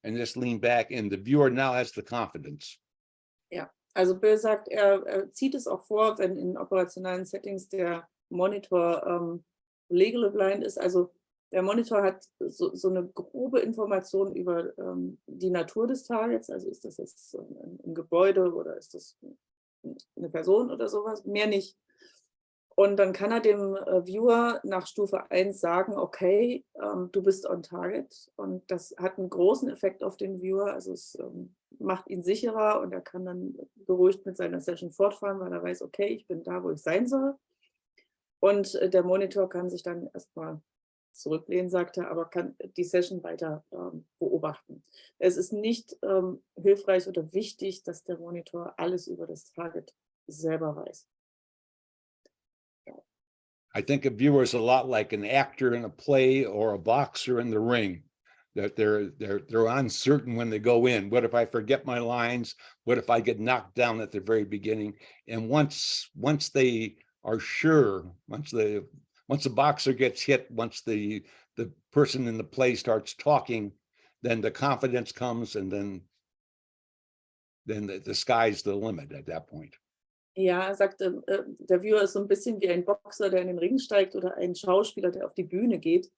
And just lean back, and the viewer now has the confidence. Ja, also Bill sagt, er zieht es auch vor, wenn in operationalen Settings der Monitor legally blind ist. Also der Monitor hat so eine grobe Information über die Natur des Targets. Also ist das jetzt ein Gebäude oder ist das eine Person oder sowas? Mehr nicht. Und dann kann er dem Viewer nach Stufe 1 sagen, okay, du bist on target. Und das hat einen großen Effekt auf den Viewer. Also es macht ihn sicherer und er kann dann beruhigt mit seiner Session fortfahren, weil er weiß, okay, ich bin da, wo ich sein soll. Und der Monitor kann sich dann erstmal zurücklehnen, sagt er, aber kann die Session weiter beobachten. Es ist nicht hilfreich oder wichtig, dass der Monitor alles über das Target selber weiß. I think a viewer is a lot like an actor in a play or a boxer in the ring. That they're uncertain when they go in. What if I forget my lines? What if I get knocked down at the very beginning? And once they are sure, once the boxer gets hit, once the person in the play starts talking, then the confidence comes, and then the sky's the limit at that point. Ja, er sagte, der Viewer ist so ein bisschen wie ein Boxer, der in den Ring steigt, oder ein Schauspieler, der auf die Bühne geht.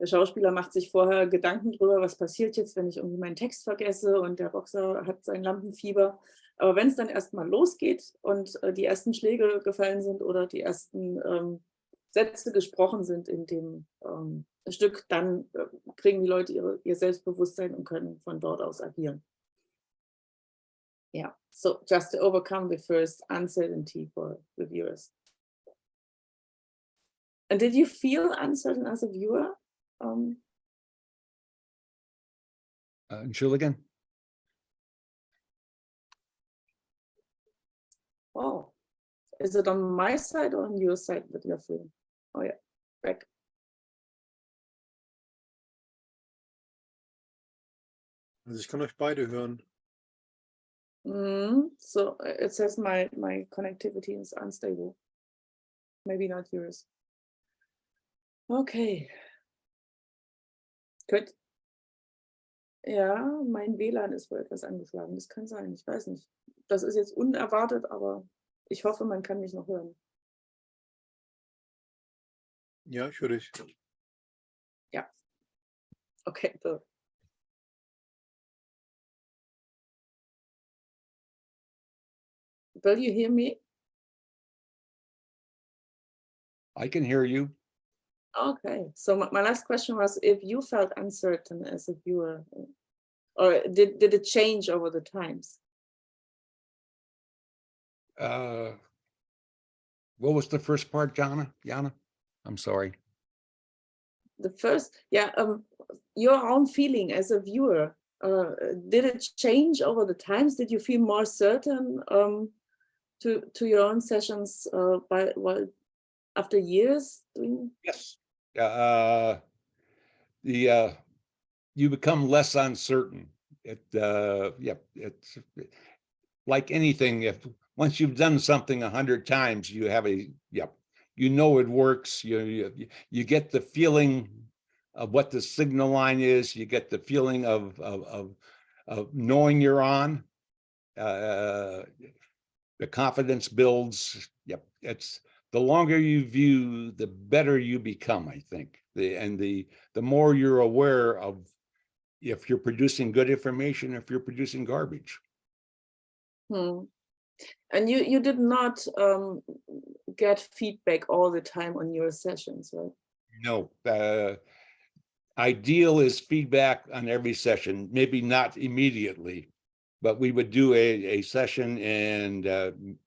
Der Schauspieler macht sich vorher Gedanken darüber, was passiert jetzt, wenn ich irgendwie meinen Text vergesse, und der Boxer hat sein Lampenfieber. Aber wenn es dann erstmal losgeht und die ersten Schläge gefallen sind oder die ersten Sätze gesprochen sind in dem Stück, dann kriegen die Leute ihr Selbstbewusstsein und können von dort aus agieren. Yeah, so just to overcome the first uncertainty for the viewers. And did you feel uncertain as a viewer? Entschuldigen? Oh, is it on my side or on your side that you're feeling? Oh yeah, back. Also ich kann euch beide hören. So it says my connectivity is unstable. Maybe not yours. Okay. Gut. Ja, mein WLAN ist wohl etwas angeschlagen. Das kann sein, ich weiß nicht. Das ist jetzt unerwartet, aber ich hoffe, man kann mich noch hören. Ja, ich höre dich. Ja. Okay, so. Will you hear me? I can hear you. Okay, so my last question was if you felt uncertain as a viewer, or did it change over the times? What was the first part, Jana? I'm sorry. The first, yeah, your own feeling as a viewer, did it change over the times? Did you feel more certain to your own sessions after years doing? Yes. You become less uncertain. It's like anything. If once you've done something 100 times, you have you know it works. You get the feeling of what the signal line is. You get the feeling of knowing you're on. The confidence builds. Yep, it's the longer you view, the better you become, I think. The more you're aware of if you're producing good information, if you're producing garbage. And you did not get feedback all the time on your sessions, right? No. Ideal is feedback on every session, maybe not immediately, but we would do a session, and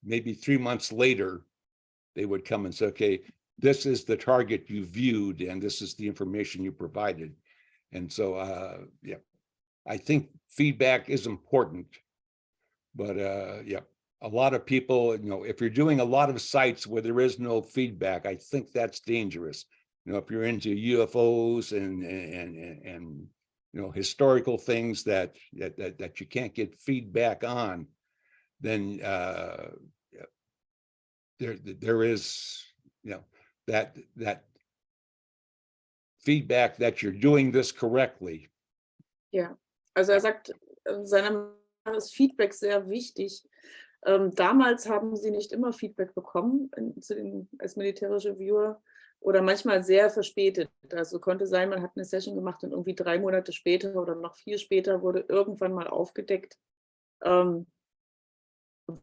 maybe 3 months later, they would come and say, okay, this is the target you viewed, and this is the information you provided. And so, yeah, I think feedback is important, but yeah, a lot of people, if you're doing a lot of sites where there is no feedback, I think that's dangerous. If you're into UFOs and historical things that you can't get feedback on, then there is that feedback that you're doing this correctly. Ja, also er sagt, seiner Meinung nach ist Feedback sehr wichtig. Damals haben sie nicht immer Feedback bekommen als militärische Viewer oder manchmal sehr verspätet. Also konnte sein, man hat eine Session gemacht und irgendwie 3 Monate später oder noch viel später wurde irgendwann mal aufgedeckt,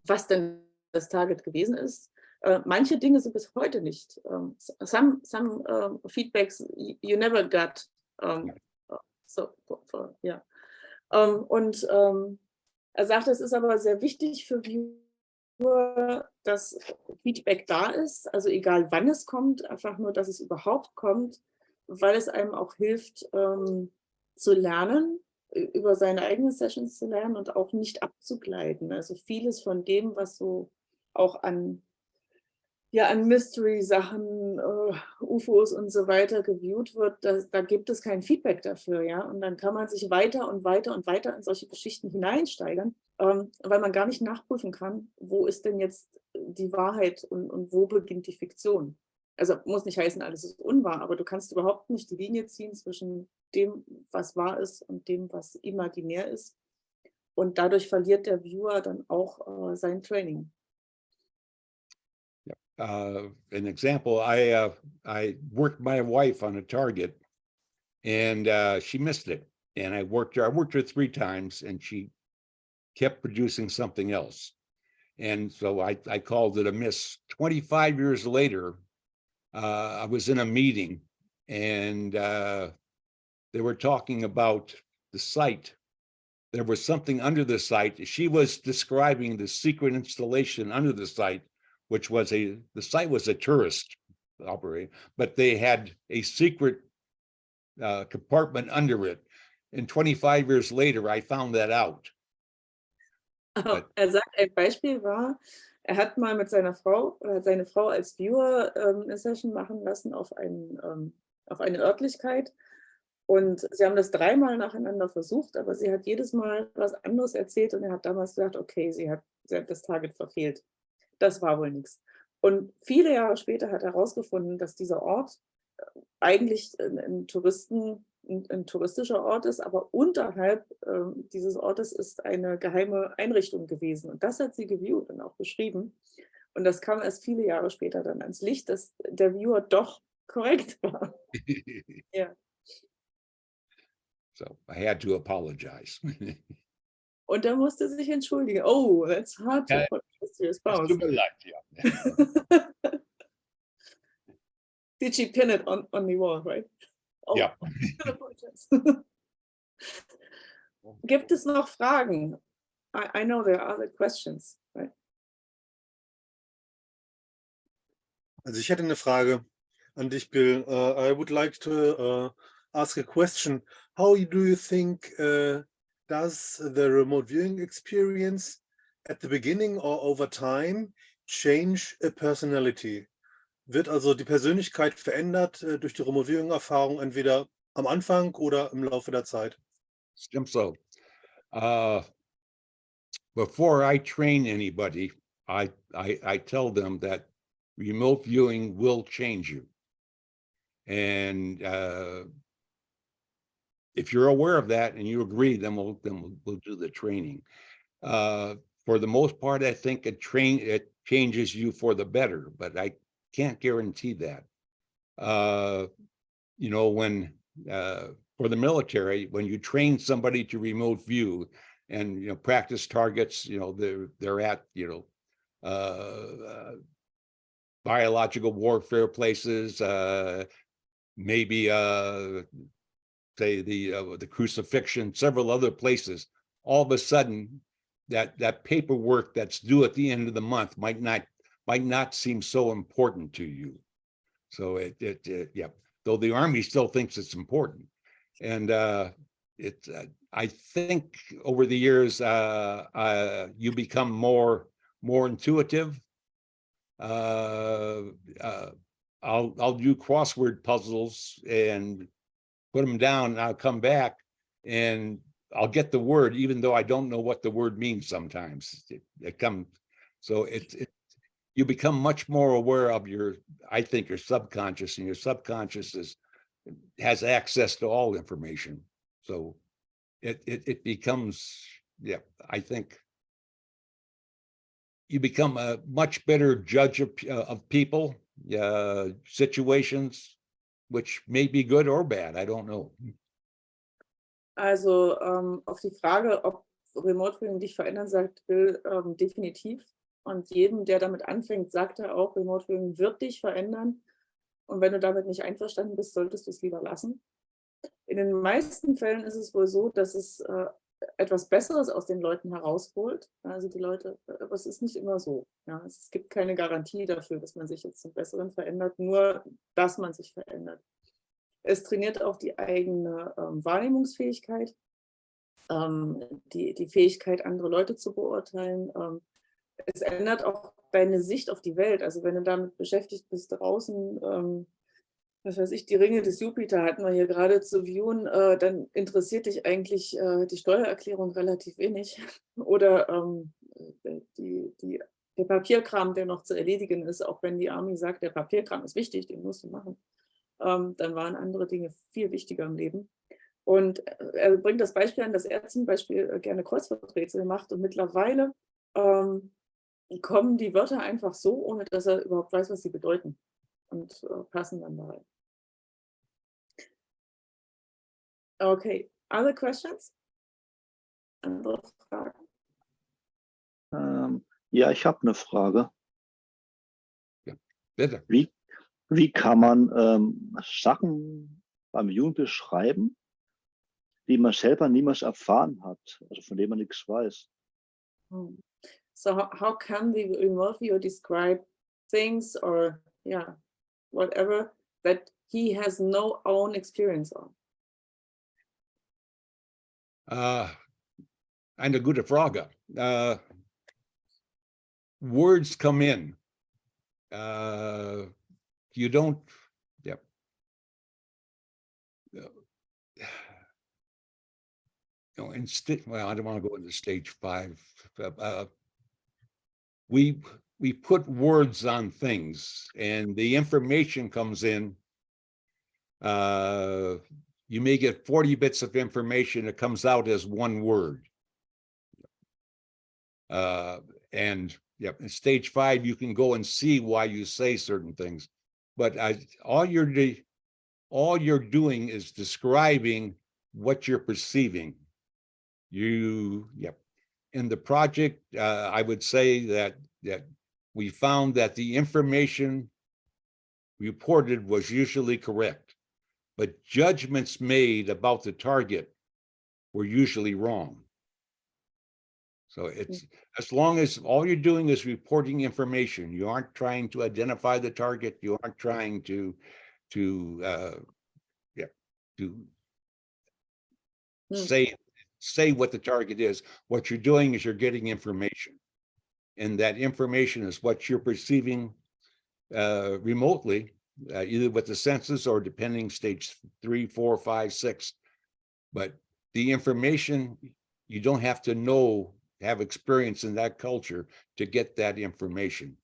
was denn das Target gewesen ist. Manche Dinge sind bis heute nicht. Some feedbacks you never got. Yeah. Und er sagt, es ist aber sehr wichtig für Viewer, dass Feedback da ist, also egal wann es kommt, einfach nur, dass es überhaupt kommt, weil es einem auch hilft zu lernen über seine eigenen Sessions zu lernen und auch nicht abzugleiten. Also vieles von dem, was so auch an Mystery-Sachen, UFOs und so weiter geviewt wird, da gibt es kein Feedback dafür, ja. Und dann kann man sich weiter und weiter und weiter in solche Geschichten hineinsteigern, weil man gar nicht nachprüfen kann, wo ist denn jetzt die Wahrheit und wo beginnt die Fiktion. Also muss nicht heißen, alles ist unwahr, aber du kannst überhaupt nicht die Linie ziehen zwischen dem, was wahr ist und dem, was imaginär ist. Und dadurch verliert der Viewer dann auch sein Training. An example, I worked my wife on a target, and she missed it. And I worked her 3 times, and she kept producing something else. And so I called it a miss. 25 years later, I was in a meeting, and they were talking about the site. There was something under the site. She was describing the secret installation under the site, which was the site was a tourist operation, but they had a secret compartment under it. And 25 years later, I found that out. Sagt, ein Beispiel war, er hat mal mit seine Frau als Viewer eine Session machen lassen auf eine Örtlichkeit. Und sie haben das 3-mal nacheinander versucht, aber sie hat jedes Mal was anderes erzählt und er hat damals gesagt, okay, sie hat das Target verfehlt. Das war wohl nichts. Und viele Jahre später hat er herausgefunden, dass dieser Ort eigentlich ein touristischer Ort ist, aber unterhalb dieses Ortes ist eine geheime Einrichtung gewesen. Und das hat sie geviewt und auch beschrieben. Und das kam erst viele Jahre später dann ans Licht, dass der Viewer doch korrekt war. Ja. So I had to apologize. Und er musste sich entschuldigen. Oh, that's hard to apologize to your spouse. Tut mir leid, ja. Did she pin it on the wall, right? Oh, Ja. Gibt es noch Fragen? I know there are other questions, right? Also ich hätte eine Frage an dich, Bill. I would like to ask a question. How do you think does the remote viewing experience at the beginning or over time change a personality? Wird also die Persönlichkeit verändert durch die Remote Viewing Erfahrung entweder am Anfang oder im Laufe der Zeit? So, before I train anybody, I tell them that remote viewing will change you. And if you're aware of that and you agree, then we'll do the training. For the most part, I think it changes you for the better, but I can't guarantee that. You know, when for the military, when you train somebody to remote view and practice targets, they're at biological warfare places, maybe say the crucifixion, several other places. All of a sudden, that paperwork that's due at the end of the month might not seem so important to you. So yeah, though the Army still thinks it's important. And I think over the years, you become more intuitive. I'll do crossword puzzles and put them down, and I'll come back and I'll get the word, even though I don't know what the word means sometimes. So you become much more aware of your subconscious, and your subconscious has access to all information. So it becomes, yeah, I think you become a much better judge of people, situations, which may be good or bad, I don't know. Also auf die Frage, ob Remote Viewing dich verändern, sagt Bill, definitiv. Und jedem, der damit anfängt, sagt er auch, Remote Viewing wird dich verändern. Und wenn du damit nicht einverstanden bist, solltest du es lieber lassen. In den meisten Fällen ist es wohl so, dass es etwas Besseres aus den Leuten herausholt. Also die Leute, aber es ist nicht immer so. Ja, es gibt keine Garantie dafür, dass man sich jetzt zum Besseren verändert, nur dass man sich verändert. Es trainiert auch die eigene Wahrnehmungsfähigkeit. die Fähigkeit, andere Leute zu beurteilen. Es ändert auch deine Sicht auf die Welt. Also wenn du damit beschäftigt bist, draußen, was weiß ich, die Ringe des Jupiter hatten wir hier gerade zu viewen, dann interessiert dich eigentlich die Steuererklärung relativ wenig. Oder der Papierkram, der noch zu erledigen ist, auch wenn die Army sagt, der Papierkram ist wichtig, den musst du machen. Dann waren andere Dinge viel wichtiger im Leben. Und er bringt das Beispiel an, dass er zum Beispiel gerne Kreuzworträtsel macht und mittlerweile kommen die Wörter einfach so, ohne dass er überhaupt weiß, was sie bedeuten und passen dann da rein. Okay, other questions? Andere Fragen? Ja, ich habe eine Frage. Ja, bitte. Wie kann man Sachen beim Jungen beschreiben, die man selber niemals erfahren hat, also von denen man nichts weiß? So how can the remote viewer describe things or whatever that he has no own experience on? Eine gute Frage. Words come in. You don't, well, I don't want to go into stage 5. We put words on things, and the information comes in. You may get 40 bits of information. It comes out as one word. And in stage 5, you can go and see why you say certain things, but all you're doing is describing what you're perceiving. In the project, I would say that we found that the information reported was usually correct, but judgments made about the target were usually wrong. So it's, as long as all you're doing is reporting information, you aren't trying to identify the target, you aren't trying to say what the target is. What you're doing is you're getting information, and that information is what you're perceiving remotely, either with the senses or depending stage 3, 4, 5, 6. But the information, you don't have to have experience in that culture to get that information.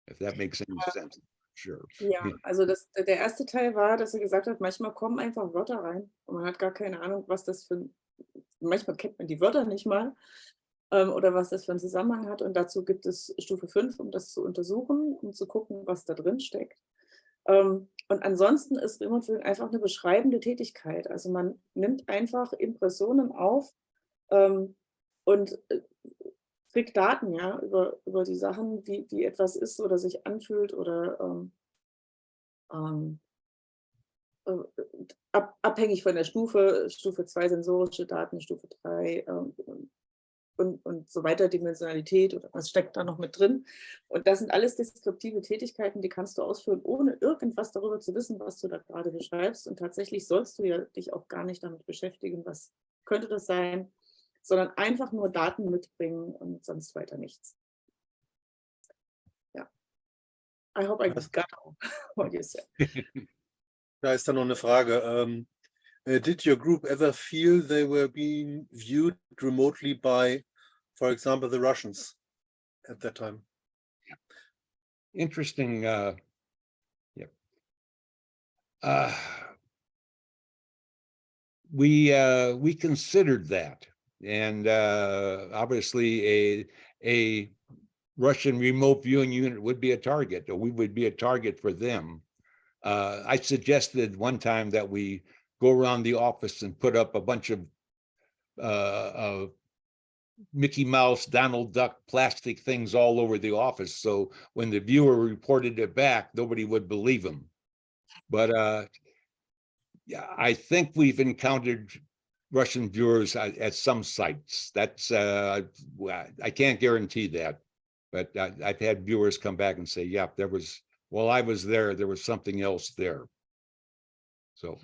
If that makes any sense. Sure. Ja, also der erste Teil war, dass er gesagt hat, manchmal kommen einfach Wörter rein und man hat gar keine Ahnung, was das manchmal kennt man die Wörter nicht mal oder was das für einen Zusammenhang hat, und dazu gibt es Stufe 5, um das zu untersuchen, um zu gucken, was da drin steckt. Und ansonsten ist Remote Viewing einfach eine beschreibende Tätigkeit. Also man nimmt einfach Impressionen auf und kriegt Daten, ja, über die Sachen, wie etwas ist oder sich anfühlt oder abhängig von der Stufe 2 sensorische Daten, Stufe 3 und so weiter, Dimensionalität oder was steckt da noch mit drin. Und das sind alles deskriptive Tätigkeiten, die kannst du ausführen, ohne irgendwas darüber zu wissen, was du da gerade beschreibst. Und tatsächlich sollst du ja dich auch gar nicht damit beschäftigen, was könnte das sein, sondern einfach nur Daten mitbringen und sonst weiter nichts. Ja. I hope I got what you said. Da ist dann noch eine Frage. Did your group ever feel they were being viewed remotely by, for example, the Russians at that time? Interesting. We considered that, and obviously a Russian remote viewing unit would be a target, or we would be a target for them. I suggested one time that we go around the office and put up a bunch of Mickey Mouse, Donald Duck plastic things all over the office, so when the viewer reported it back, nobody would believe him. But yeah, I think we've encountered Russian viewers at some sites. That's I can't guarantee that, but I've had viewers come back and say, yeah, there was, while I was there was something else there. So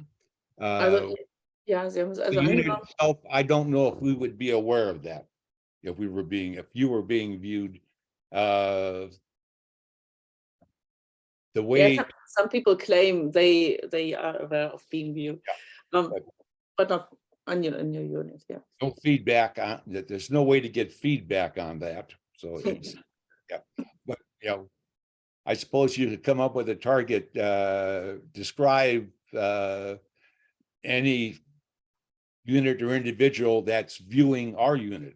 Also Ja, Sie haben es The also unit angenommen. itself, I don't know if we would be aware of that. If you were being viewed, the way. Yeah, some people claim they are aware of being viewed, but- but not on in your unit. Yeah. No feedback on that. There's no way to get feedback on that. So it's, yeah, but I suppose you could come up with a target, describe any unit or individual that's viewing our unit,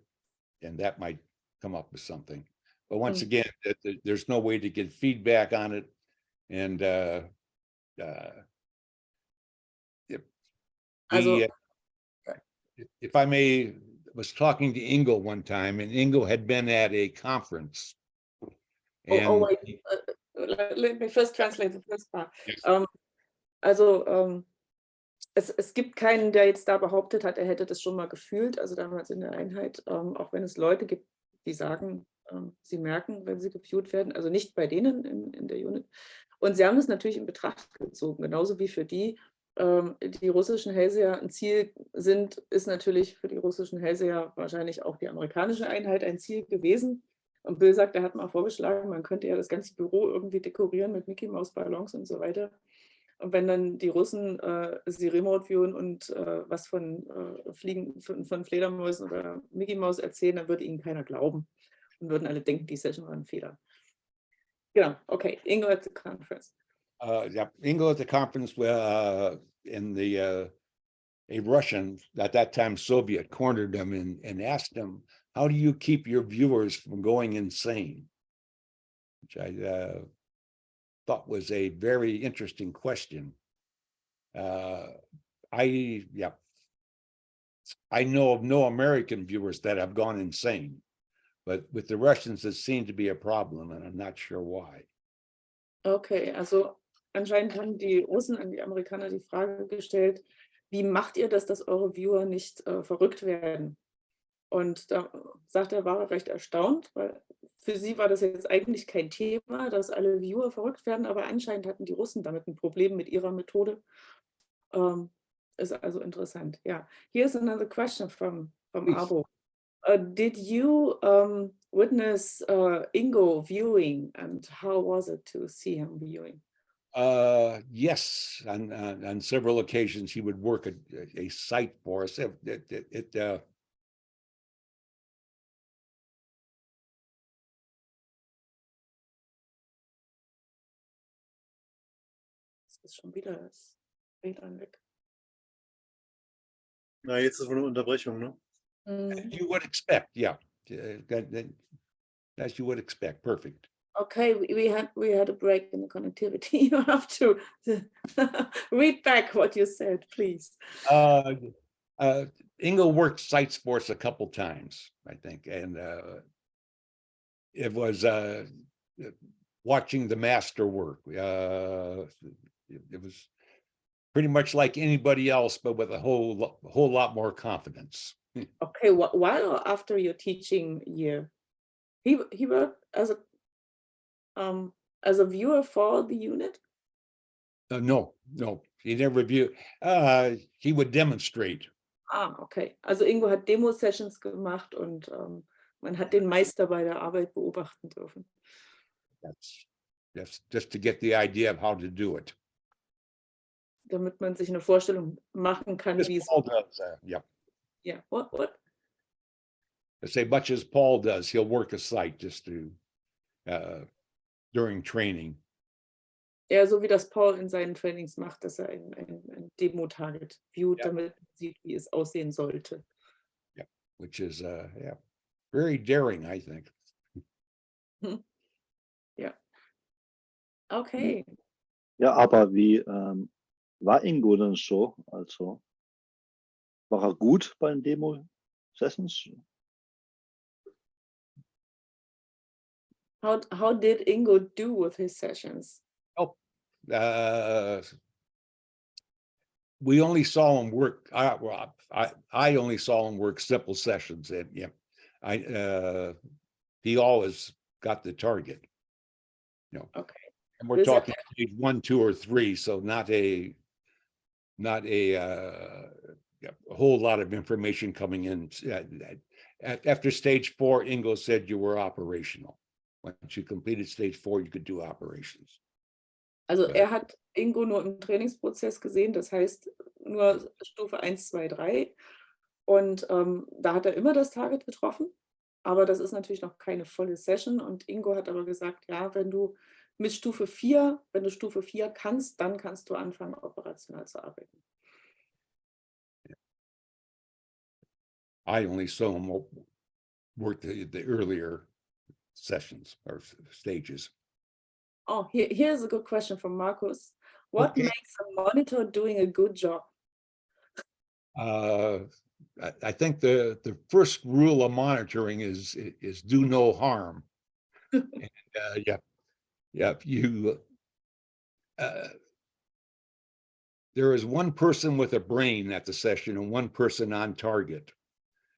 and that might come up with something. But once again, there's no way to get feedback on it. And if I may, was talking to Ingo one time, and Ingo had been at a conference. And wait. Let me first translate the first part. Yes. Es gibt keinen, der jetzt da behauptet hat, er hätte das schon mal gefühlt, also damals in der Einheit, auch wenn es Leute gibt, die sagen, sie merken, wenn sie geviewt werden, also nicht bei denen in der Unit. Und sie haben es natürlich in Betracht gezogen, genauso wie für die russischen Hellseher ein Ziel sind, ist natürlich für die russischen Hellseher wahrscheinlich auch die amerikanische Einheit ein Ziel gewesen. Und Bill sagt, er hat mal vorgeschlagen, man könnte ja das ganze Büro irgendwie dekorieren mit Mickey-Maus-Ballons und so weiter. Und wenn dann die Russen sie remote viewen und was von Fliegen, von Fledermäusen oder Mickey Maus erzählen, dann würde ihnen keiner glauben und würden alle denken, die Session war ein Fehler. Genau, okay. Ingo at the conference. Yeah, Ingo at the conference in the a Russian, at that time Soviet, cornered him and asked him, how do you keep your viewers from going insane? Which I thought was a very interesting question. I know of no American viewers that have gone insane, but with the Russians, it seemed to be a problem, and I'm not sure why. Okay, also anscheinend haben die Russen an die Amerikaner die Frage gestellt, wie macht ihr das, dass eure Viewer nicht verrückt werden? Und da sagt er, war er recht erstaunt, weil für sie war das jetzt eigentlich kein Thema, dass alle Viewer verrückt werden, aber anscheinend hatten die Russen damit ein Problem mit ihrer Methode. Ist also interessant. Yeah. Here's another question from Abo. Did you witness Ingo viewing, and how was it to see him viewing? Yes, on several occasions he would work a site for us. Ist schon wieder das WLAN weg. Na, jetzt ist wohl eine Unterbrechung, ne? As you would expect, yeah. As you would expect, perfect. Okay, we had a break in the connectivity. You have to read back what you said, please. Ingo worked sites for us a couple times, I think, and it was watching the master work. It was pretty much like anybody else, but with a whole lot more confidence. Okay, while after your teaching year, he worked as a viewer for the unit? No, he never viewed. He would demonstrate. Okay. Also Ingo hat Demo-Sessions gemacht und man hat den Meister bei der Arbeit beobachten dürfen. That's just to get the idea of how to do it. Damit man sich eine Vorstellung machen kann, wie es. Paul does, yeah. Yeah. What? I say much as Paul does, he'll work a site just to during training. Ja, so wie das Paul in seinen Trainings macht, dass er ein Demo-Target viewt, damit man sieht, wie es aussehen sollte. Yeah, which is very daring, I think. Ja. Okay. Ja, aber wie war Ingo denn so? Also war er gut bei den Demo-Sessions? How did Ingo do with his sessions? We only saw him work. I only saw him work simple sessions, and he always got the target. Okay. And we're talking stage 1, 2, or 3, so not a yeah, a whole lot of information coming in. After stage 4, Ingo said you were operational. Once you completed stage 4, you could do operations. Also er hat Ingo nur im Trainingsprozess gesehen, das heißt nur Stufe 1, 2, 3. Und da hat er immer das Target getroffen, aber das ist natürlich noch keine volle Session. Und Ingo hat aber gesagt, ja, wenn du mit Stufe 4, wenn du Stufe 4 kannst, dann kannst du anfangen, operational zu arbeiten. I only saw him work the earlier sessions or stages. Oh, here's a good question from Markus. What Okay. makes a monitor doing a good job? I think the first rule of monitoring is do no harm. And, there is one person with a brain at the session and one person on target,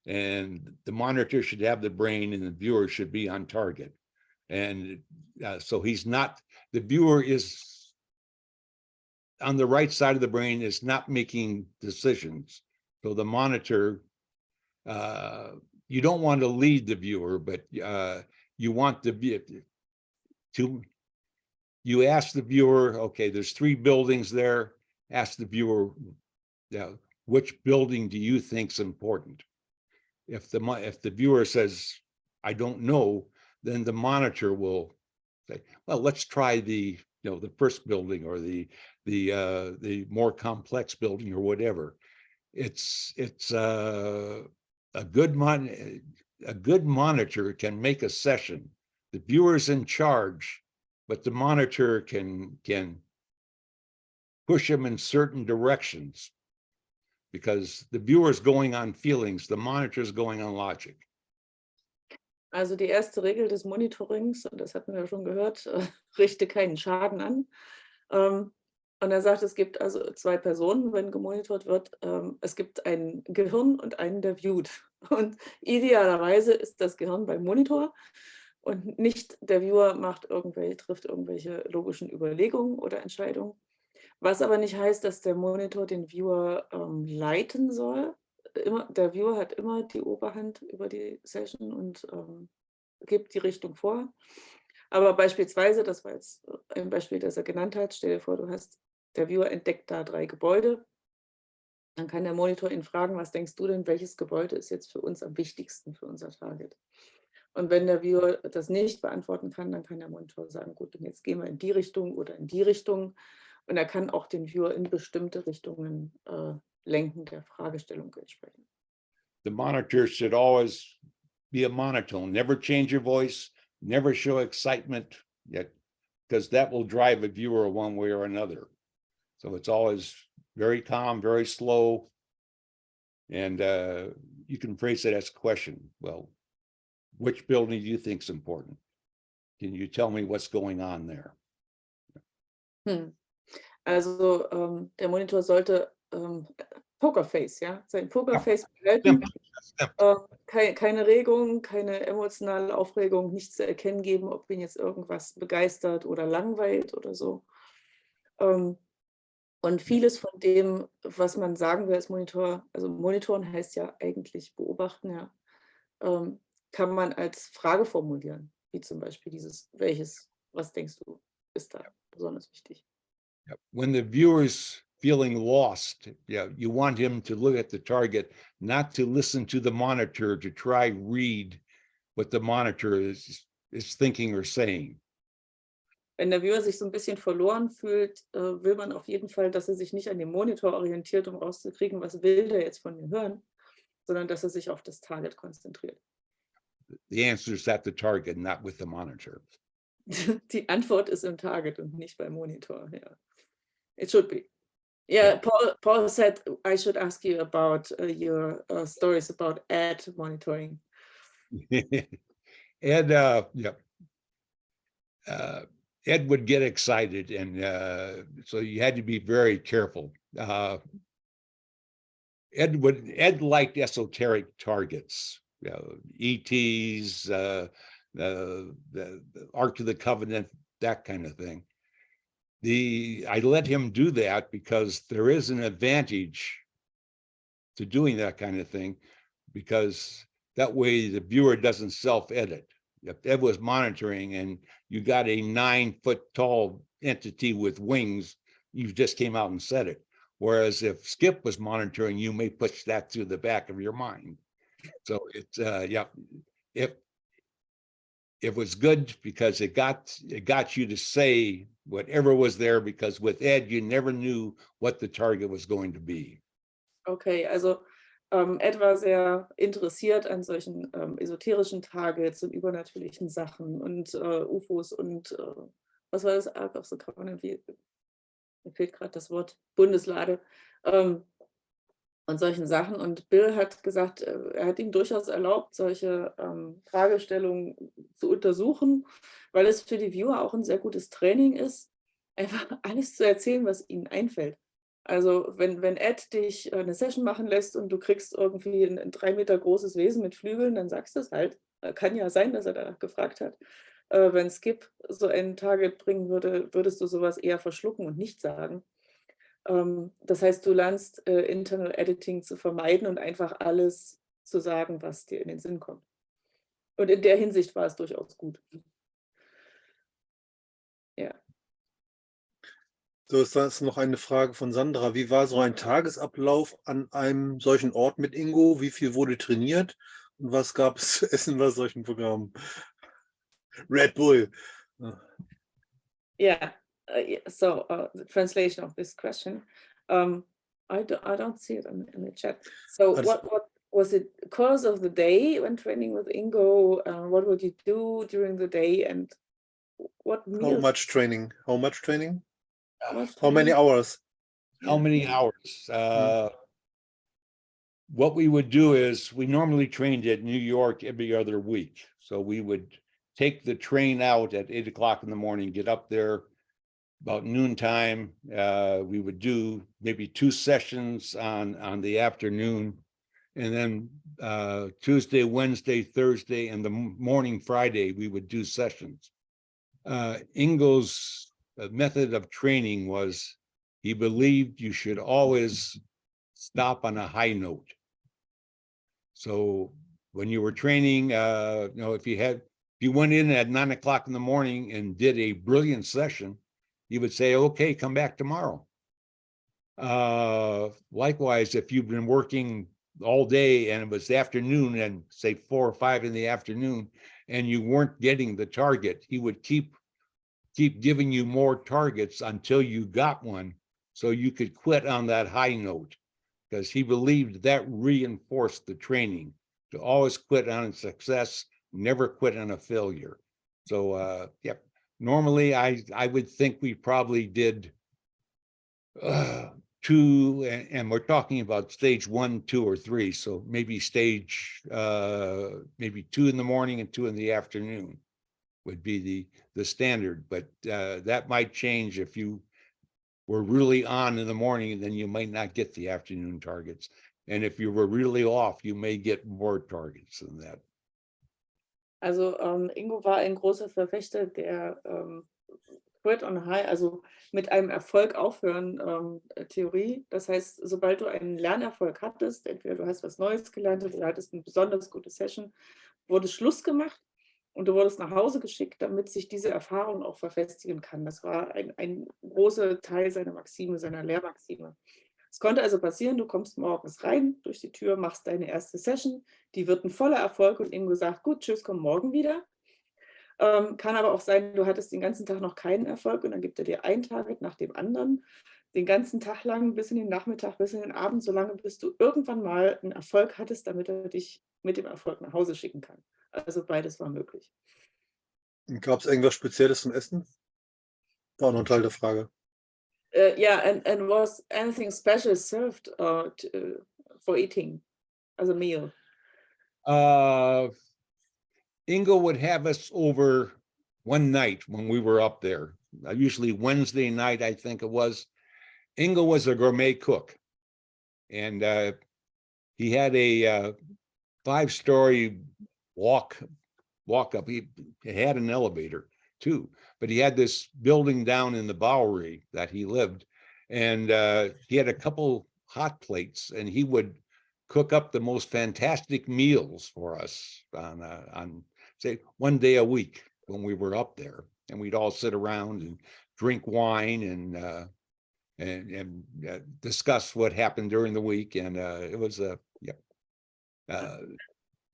and the monitor should have the brain and the viewer should be on target. And so the viewer is on the right side of the brain, is not making decisions. So the monitor, you don't want to lead the viewer, but you want you ask the viewer, okay, there's 3 buildings there. Ask the viewer, which building do you think's important? If the viewer says, I don't know, then the monitor will say, well, let's try the first building or the more complex building or whatever. It's a good monitor can make a session. The viewer's in charge, but the monitor can push him in certain directions because the viewer's going on feelings, the monitor's going on logic. Also die erste Regel des Monitorings, und das hatten wir ja schon gehört, richte keinen Schaden an. Und er sagt, es gibt also 2 Personen, wenn gemonitort wird. Es gibt ein Gehirn und einen, der viewt. Und idealerweise ist das Gehirn beim Monitor und nicht der Viewer trifft irgendwelche logischen Überlegungen oder Entscheidungen. Was aber nicht heißt, dass der Monitor den Viewer leiten soll. Der Viewer hat immer die Oberhand über die Session und gibt die Richtung vor. Aber beispielsweise, das war jetzt ein Beispiel, das er genannt hat, stell dir vor, der Viewer entdeckt da 3 Gebäude. Dann kann der Monitor ihn fragen, was denkst du denn, welches Gebäude ist jetzt für uns am wichtigsten für unser Target? Und wenn der Viewer das nicht beantworten kann, dann kann der Monitor sagen, gut, und jetzt gehen wir in die Richtung oder in die Richtung. Und er kann auch den Viewer in bestimmte Richtungen lenken der Fragestellung entsprechend. The monitor should always be a monotone. Never change your voice. Never show excitement, yet, because that will drive a viewer one way or another. So it's always very calm, very slow. And you can phrase it as a question. Well, which building do you think is important? Can you tell me what's going on there? Also der Monitor sollte Pokerface, ja, sein Pokerface behalten. Keine Regung, keine emotionale Aufregung, nichts zu erkennen geben, ob ihn jetzt irgendwas begeistert oder langweilt oder so. Und vieles von dem, was man sagen will als Monitor, also monitoren heißt ja eigentlich beobachten, ja, kann man als Frage formulieren, wie zum Beispiel was denkst du, ist da besonders wichtig? When the viewer's feeling lost, you want him to look at the target, not to listen to the monitor to try read what the monitor is thinking or saying. Wenn der Viewer sich so ein bisschen verloren fühlt, will man auf jeden Fall, dass er sich nicht an dem Monitor orientiert, um rauszukriegen, was will der jetzt von mir hören, sondern dass er sich auf das Target konzentriert. The answer is at the target, not with the monitor. Die Antwort ist im Target und nicht beim Monitor. Yeah. It should be. Yeah, Paul said I should ask you about your stories about ad monitoring. Ed, Ed would get excited, and so you had to be very careful. Ed liked esoteric targets, ETs, the Ark of the Covenant, that kind of thing. I let him do that because there is an advantage to doing that kind of thing, because that way the viewer doesn't self-edit. If Ed was monitoring and you got a 9-foot tall entity with wings, you just came out and said it. Whereas if Skip was monitoring, you may push that through the back of your mind. So it's it was good because it got you to say whatever was there, because with Ed, you never knew what the target was going to be. Okay, also Ed war sehr interessiert an solchen esoterischen Targets und übernatürlichen Sachen und UFOs und was war das? Ark of the Covenant, mir fehlt gerade das Wort, Bundeslade und solchen Sachen. Und Bill hat gesagt, er hat ihm durchaus erlaubt, solche Fragestellungen zu untersuchen, weil es für die Viewer auch ein sehr gutes Training ist, einfach alles zu erzählen, was ihnen einfällt. Also wenn Ed dich eine Session machen lässt und du kriegst irgendwie ein 3 Meter großes Wesen mit Flügeln, dann sagst du es halt. Kann ja sein, dass er danach gefragt hat. Wenn Skip so ein Target bringen würde, würdest du sowas eher verschlucken und nicht sagen. Das heißt, du lernst Internal Editing zu vermeiden und einfach alles zu sagen, was dir in den Sinn kommt. Und in der Hinsicht war es durchaus gut. Ja. So ist das noch eine Frage von Sandra. Wie war so ein Tagesablauf an einem solchen Ort mit Ingo? Wie viel wurde trainiert? Und was gab es zu essen bei solchen Programmen? Red Bull. Yeah. So the translation of this question, I don't see it in the chat. So what was it? Course of the day when training with Ingo? What would you do during the day, and what meals? How much training? How much training? How many hours? How many hours? What we would do is we normally trained at New York every other week. So we would take the train out at 8 o'clock in the morning, get up there about noontime. We would do maybe 2 sessions on the afternoon, and then Tuesday, Wednesday, Thursday, and the morning Friday, we would do sessions. Ingo's method of training was he believed you should always stop on a high note. So when you were training, if you went in at 9 o'clock in the morning and did a brilliant session, you would say, okay, come back tomorrow. Likewise, if you've been working all day and it was afternoon and say 4 or 5 in the afternoon and you weren't getting the target, he would keep giving you more targets until you got one, so you could quit on that high note, because he believed that reinforced the training to always quit on a success, never quit on a failure. So normally I would think we probably did 2, and we're talking about stage 1, 2, or 3. So maybe stage maybe 2 in the morning and 2 in the afternoon would be the standard, but that might change if you were really on in the morning, then you might not get the afternoon targets. And if you were really off, you may get more targets than that. Also Ingo war ein großer Verfechter der Quit on High, also mit einem Erfolg aufhören Theorie. Das heißt, sobald du einen Lernerfolg hattest, entweder du hast was Neues gelernt oder hattest eine besonders gute Session, wurde Schluss gemacht und du wurdest nach Hause geschickt, damit sich diese Erfahrung auch verfestigen kann. Das war ein großer Teil seiner Maxime, seiner Lehrmaxime. Es konnte also passieren, du kommst morgens rein durch die Tür, machst deine erste Session, die wird ein voller Erfolg und Ingo sagt, gut, tschüss, komm morgen wieder. Kann aber auch sein, du hattest den ganzen Tag noch keinen Erfolg und dann gibt er dir ein Target nach dem anderen, den ganzen Tag lang, bis in den Nachmittag, bis in den Abend, solange bis du irgendwann mal einen Erfolg hattest, damit er dich mit dem Erfolg nach Hause schicken kann. Also beides war möglich. Gab es irgendwas Spezielles zum Essen? War noch ein Teil der Frage. Yeah, and was anything special served for eating as a meal? Ingo would have us over one night when we were up there, usually Wednesday night, I think it was. Ingo was a gourmet cook, and he had a 5-story walk up. He had an elevator too, but he had this building down in the Bowery that he lived, and he had a couple hot plates, and he would cook up the most fantastic meals for us on say 1 day a week when we were up there, and we'd all sit around and drink wine and discuss what happened during the week. And it was a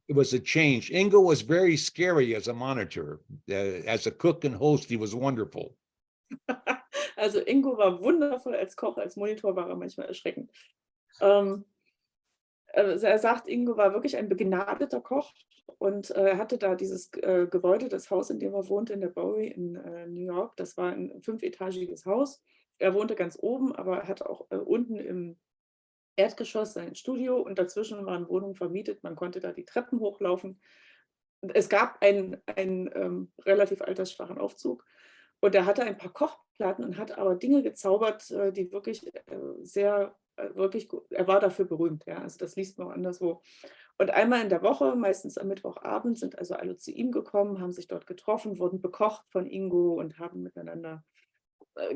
it was a change. Ingo was very scary as a monitor. As a cook and host, he was wonderful. Also Ingo war wundervoll als Koch, als Monitor war er manchmal erschreckend. Er sagt, Ingo war wirklich ein begnadeter Koch und er hatte da dieses Gebäude, das Haus, in dem er wohnte, in der Bowery in New York. Das war ein 5-etagiges Haus. Er wohnte ganz oben, aber er hatte auch unten im Erdgeschoss sein Studio und dazwischen waren Wohnungen vermietet. Man konnte da die Treppen hochlaufen. Es gab einen relativ altersschwachen Aufzug und er hatte ein paar Kochplatten und hat aber Dinge gezaubert, die wirklich wirklich gut. Er war dafür berühmt, ja. Also das liest man auch anderswo. Und einmal in der Woche, meistens am Mittwochabend, sind also alle zu ihm gekommen, haben sich dort getroffen, wurden bekocht von Ingo und haben miteinander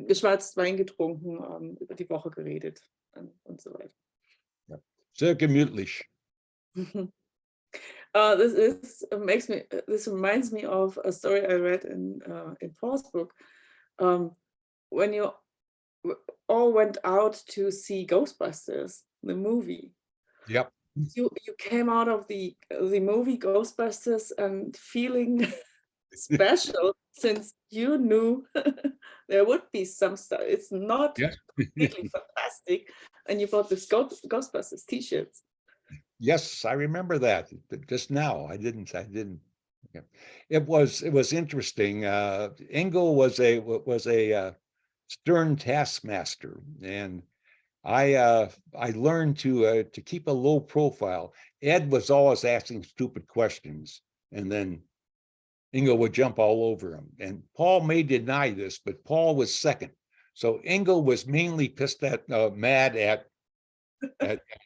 geschwatzt, Wein getrunken, über die Woche geredet und so weiter. Ja. Sehr gemütlich. This reminds me of a story I read in Paul's book. When you all went out to see Ghostbusters, the movie. Yep. You came out of the movie Ghostbusters and feeling special since you knew there would be some stuff. It's not completely fantastic, and you bought this Ghostbusters T-shirts. Yes, I remember that. Just now, I didn't. Yeah. It was interesting. Ingo was a stern taskmaster, and I learned to keep a low profile. Ed was always asking stupid questions, and then Ingo would jump all over him. And Paul may deny this, but Paul was second. So Ingo was mainly mad at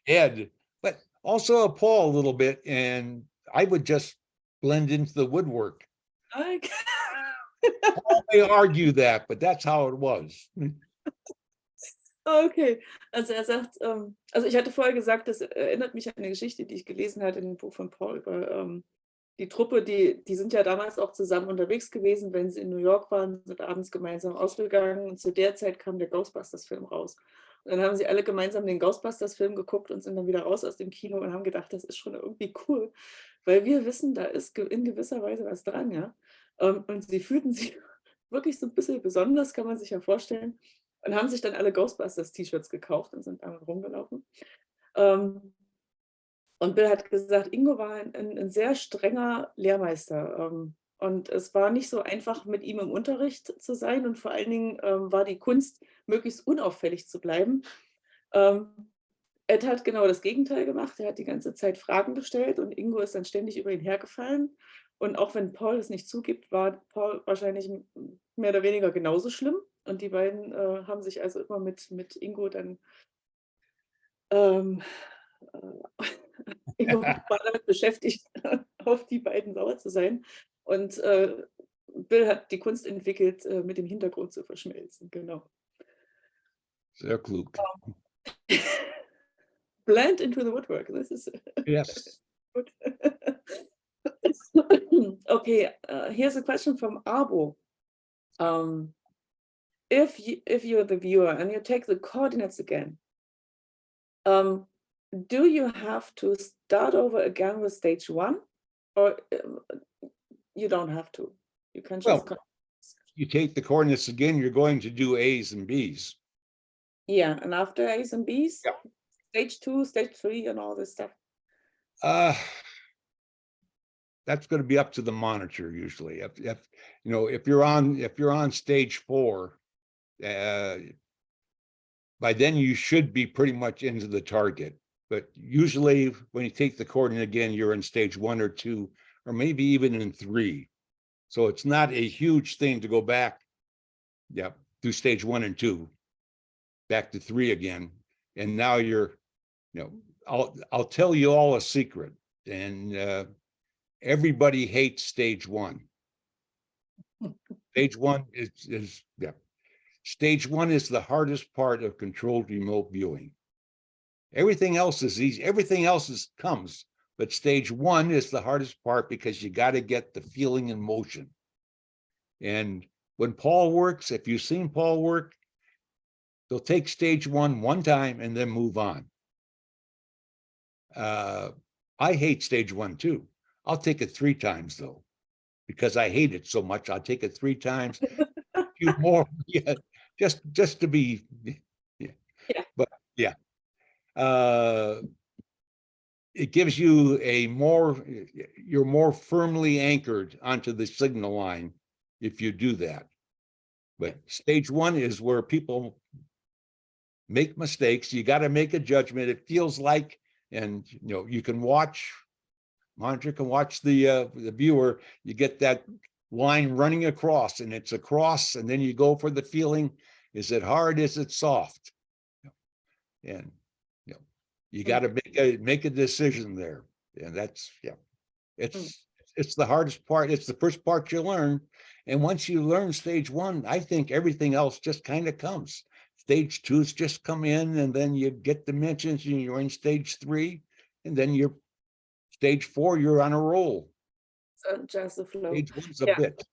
Ed, but also at Paul a little bit. And I would just blend into the woodwork. Paul may argue that, but that's how it was. Okay, also er sagt, also ich hatte vorher gesagt, das erinnert mich an eine Geschichte, die ich gelesen hatte in dem Buch von Paul über die Truppe, die sind ja damals auch zusammen unterwegs gewesen, wenn sie in New York waren, sind abends gemeinsam ausgegangen und zu der Zeit kam der Ghostbusters-Film raus. Und dann haben sie alle gemeinsam den Ghostbusters-Film geguckt und sind dann wieder raus aus dem Kino und haben gedacht, das ist schon irgendwie cool, weil wir wissen, da ist in gewisser Weise was dran, ja. Und sie fühlten sich wirklich so ein bisschen besonders, kann man sich ja vorstellen, und haben sich dann alle Ghostbusters-T-Shirts gekauft und sind damit rumgelaufen. Und Bill hat gesagt, Ingo war ein sehr strenger Lehrmeister. Und es war nicht so einfach, mit ihm im Unterricht zu sein. Und vor allen Dingen war die Kunst, möglichst unauffällig zu bleiben. Ed hat genau das Gegenteil gemacht. Er hat die ganze Zeit Fragen gestellt und Ingo ist dann ständig über ihn hergefallen. Und auch wenn Paul es nicht zugibt, war Paul wahrscheinlich mehr oder weniger genauso schlimm. Und die beiden haben sich also immer mit Ingo dann Ingo war damit beschäftigt, auf die beiden sauer zu sein. Und Bill hat die Kunst entwickelt, mit dem Hintergrund zu verschmelzen. Genau. Sehr klug. Blend into the woodwork. This is Yes. good. Okay, here's a question from Abo. If you're the viewer and you take the coordinates again, do you have to start over again with stage 1, or you don't have to? You can just. Well, you take the coordinates again, you're going to do A's and B's. Yeah, and after A's and B's, yeah. Stage 2, stage 3, and all this stuff. That's going to be up to the monitor usually. If you're on stage 4, by then you should be pretty much into the target. But usually when you take the coordinate again, you're in stage 1 or 2, or maybe even in 3. So it's not a huge thing to go back, through stage 1 and 2, back to 3 again. And now I'll tell you all a secret. And everybody hates stage 1. Stage 1 is Stage 1 is the hardest part of controlled remote viewing. Everything else is easy. Everything else comes. But stage one is the hardest part because you got to get the feeling and motion. And when Paul works, if you've seen Paul work, they'll take stage one time and then move on. I hate stage one too. I'll take it 3 times though, because I hate it so much. I'll take it 3 times, a few more, yeah, just to be, yeah. But yeah. It gives you you're more firmly anchored onto the signal line if you do that. But stage one is where people make mistakes. You got to make a judgment. It feels like, and you can watch, monitor can watch the viewer. You get that line running across, and it's across, and then you go for the feeling. Is it hard? Is it soft? And you got to make a decision there, and that's it's the hardest part. It's the first part you learn, and once you learn stage one, I think everything else just kind of comes. Stage two's just come in, and then you get dimensions, and you're in stage 3, and then you're stage 4. You're on a roll. Just the flow. Stage one's a bit.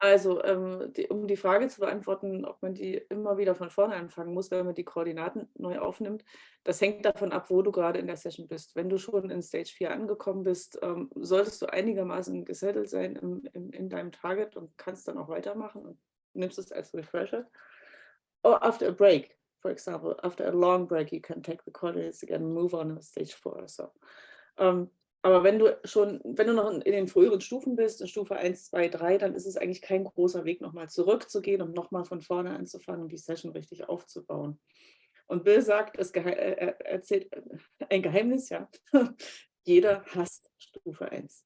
Also, um die Frage zu beantworten, ob man die immer wieder von vorne anfangen muss, wenn man die Koordinaten neu aufnimmt, das hängt davon ab, wo du gerade in der Session bist. Wenn du schon in Stage 4 angekommen bist, solltest du einigermaßen gesettelt sein in deinem Target und kannst dann auch weitermachen und nimmst es als Refresher. Or after a break, for example, after a long break, you can take the coordinates again and move on in Stage 4 or so. Aber wenn du noch in den früheren Stufen bist, in Stufe 1, 2, 3, dann ist es eigentlich kein großer Weg, nochmal zurückzugehen und nochmal von vorne anzufangen und die Session richtig aufzubauen. Und Bill sagt, er erzählt ein Geheimnis, ja. Jeder hasst Stufe 1.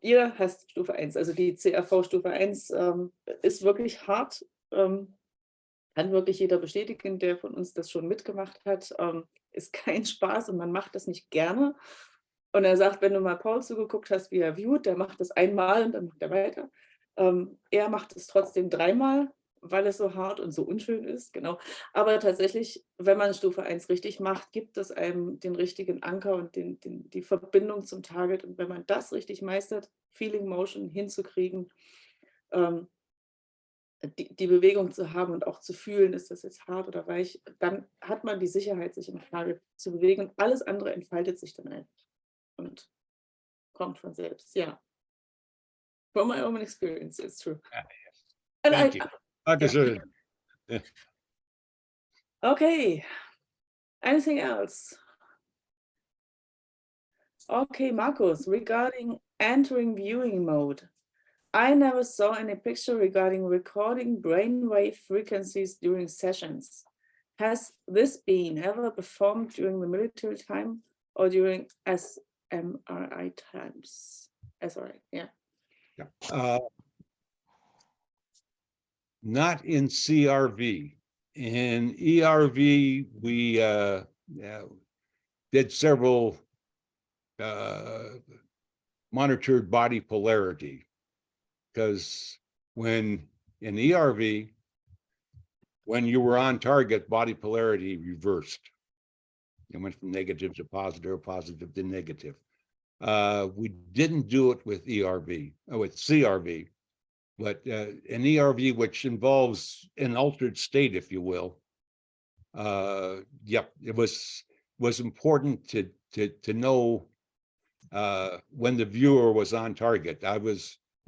Jeder hasst Stufe 1. Also die CRV Stufe 1 ist wirklich hart. Kann wirklich jeder bestätigen, der von uns das schon mitgemacht hat. Ist kein Spaß und man macht das nicht gerne. Und er sagt, wenn du mal Paul zugeguckt hast, wie er viewt, der macht das einmal und dann macht er weiter. Er macht es trotzdem 3-mal, weil es so hart und so unschön ist. Genau. Aber tatsächlich, wenn man Stufe 1 richtig macht, gibt es einem den richtigen Anker und die Verbindung zum Target. Und wenn man das richtig meistert, Feeling Motion hinzukriegen, die Bewegung zu haben und auch zu fühlen, ist das jetzt hart oder weich, dann hat man die Sicherheit, sich im Target zu bewegen und alles andere entfaltet sich dann einfach und kommt von selbst. Ja. From my own experience, it's true. Thank you. Dankeschön. Yeah. Okay. Anything else? Okay, Markus, regarding entering viewing mode. I never saw any picture regarding recording brainwave frequencies during sessions. Has this been ever performed during the military time or during SMRI times? SRI, yeah. Not in CRV. In ERV, we did several monitored body polarity. Because when in ERV, when you were on target, body polarity reversed. It went from negative to positive or positive to negative. We didn't do it with ERV, with CRV, but in ERV, which involves an altered state, if you will. Yep, it was important to know when the viewer was on target.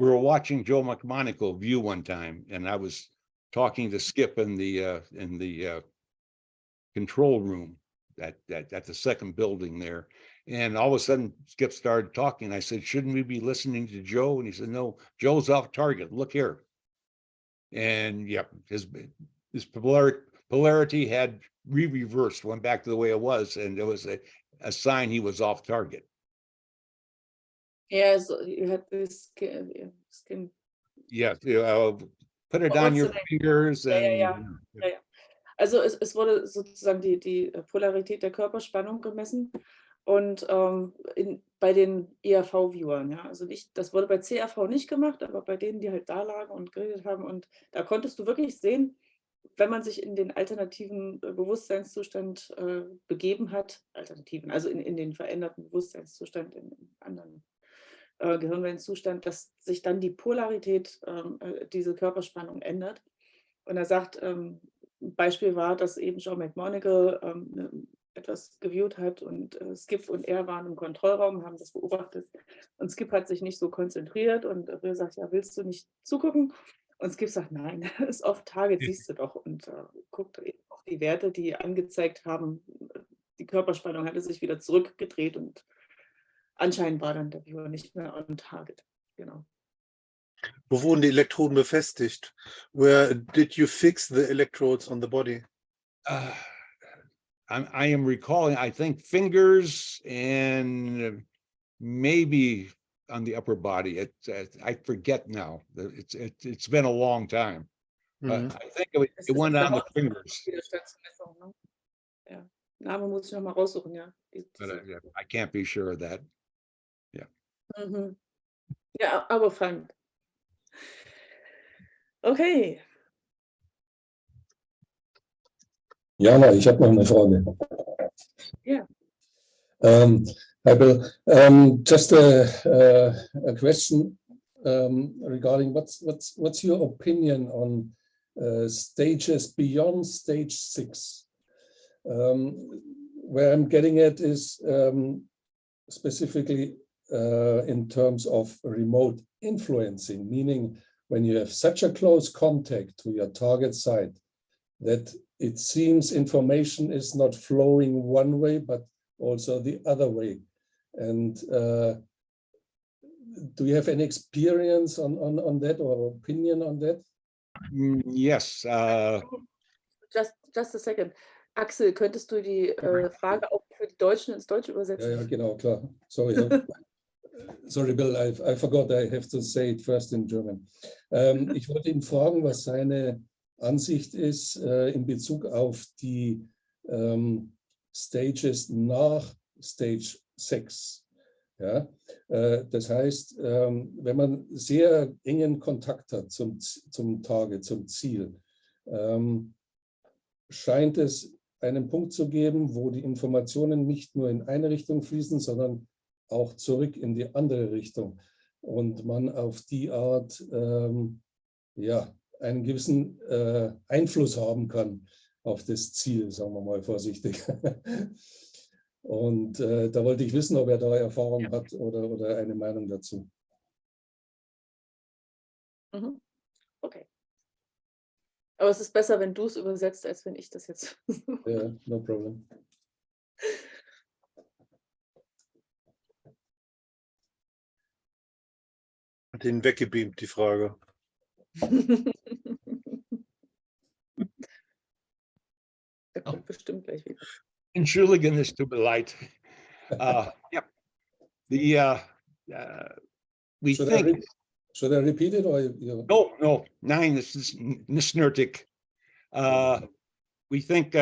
We were watching Joe McMonagle view one time, and I was talking to Skip in the control room at the second building there. And all of a sudden, Skip started talking. I said, "Shouldn't we be listening to Joe?" And he said, "No, Joe's off target. Look here." And yep, his polarity had reversed, went back to the way it was, and there was a sign he was off target. Yeah, so you had this skin. Yeah, put it on your fingers. Ja. Also es wurde sozusagen die Polarität der Körperspannung gemessen und bei den IRV-Viewern, ja, also das wurde bei CRV nicht gemacht, aber bei denen, die halt da lagen und geredet haben, und da konntest du wirklich sehen, wenn man sich in den alternativen Bewusstseinszustand begeben hat, also in den veränderten Bewusstseinszustand, in anderen Gehirnwellenzustand, dass sich dann die Polarität, diese Körperspannung ändert. Und er sagt, ein Beispiel war, dass eben John McMonagle etwas geviewt hat und Skip und er waren im Kontrollraum, haben das beobachtet und Skip hat sich nicht so konzentriert und Will sagt, ja, willst du nicht zugucken? Und Skip sagt, nein, ist oft Target, siehst du doch und guckt eben auf die Werte, die angezeigt haben, die Körperspannung hatte sich wieder zurückgedreht und anscheinend war dann der Viewer nicht mehr on Target. Genau. Wo wurden die Elektroden befestigt? Where did you fix the electrodes on the body? I am recalling, I think, fingers and maybe on the upper body. I forget now. It's been a long time. Mhm. I think it went on the fingers. Widerstandsmessung, ne? Ja. Name muss ich noch mal raussuchen, ja. But I can't be sure of that. Mhm. Ja, aber fun. Okay. Jana, ich habe noch eine Frage. Ja. Hi Bill, just a question regarding what's your opinion on stages beyond stage 6? Where I'm getting at is specifically in terms of remote influencing, meaning when you have such a close contact to your target site that it seems information is not flowing one way, but also the other way. And do you have any experience on that or opinion on that? Yes. Just a second. Axel, könntest du die Frage auch für die Deutschen ins Deutsche übersetzen? Ja, genau, klar. Sorry. Sorry, Bill, I forgot I have to say it first in German. Ich wollte ihn fragen, was seine Ansicht ist in Bezug auf die Stages nach Stage 6. Ja? Das heißt, wenn man sehr engen Kontakt hat zum Target, zum Ziel, scheint es einen Punkt zu geben, wo die Informationen nicht nur in eine Richtung fließen, sondern auch zurück in die andere Richtung. Und man auf die Art ja, einen gewissen Einfluss haben kann auf das Ziel, sagen wir mal vorsichtig. Und da wollte ich wissen, ob er da Erfahrung hat oder eine Meinung dazu. Mhm. Okay. Aber es ist besser, wenn du es übersetzt, als wenn ich das jetzt. Ja, no problem. Hat ihn weggebeamt, die Frage. Der kommt bestimmt gleich wieder. Entschuldigen, es tut mir leid. Yep. We think. Should I repeat it or No. Nein, this is Nisnertic. We think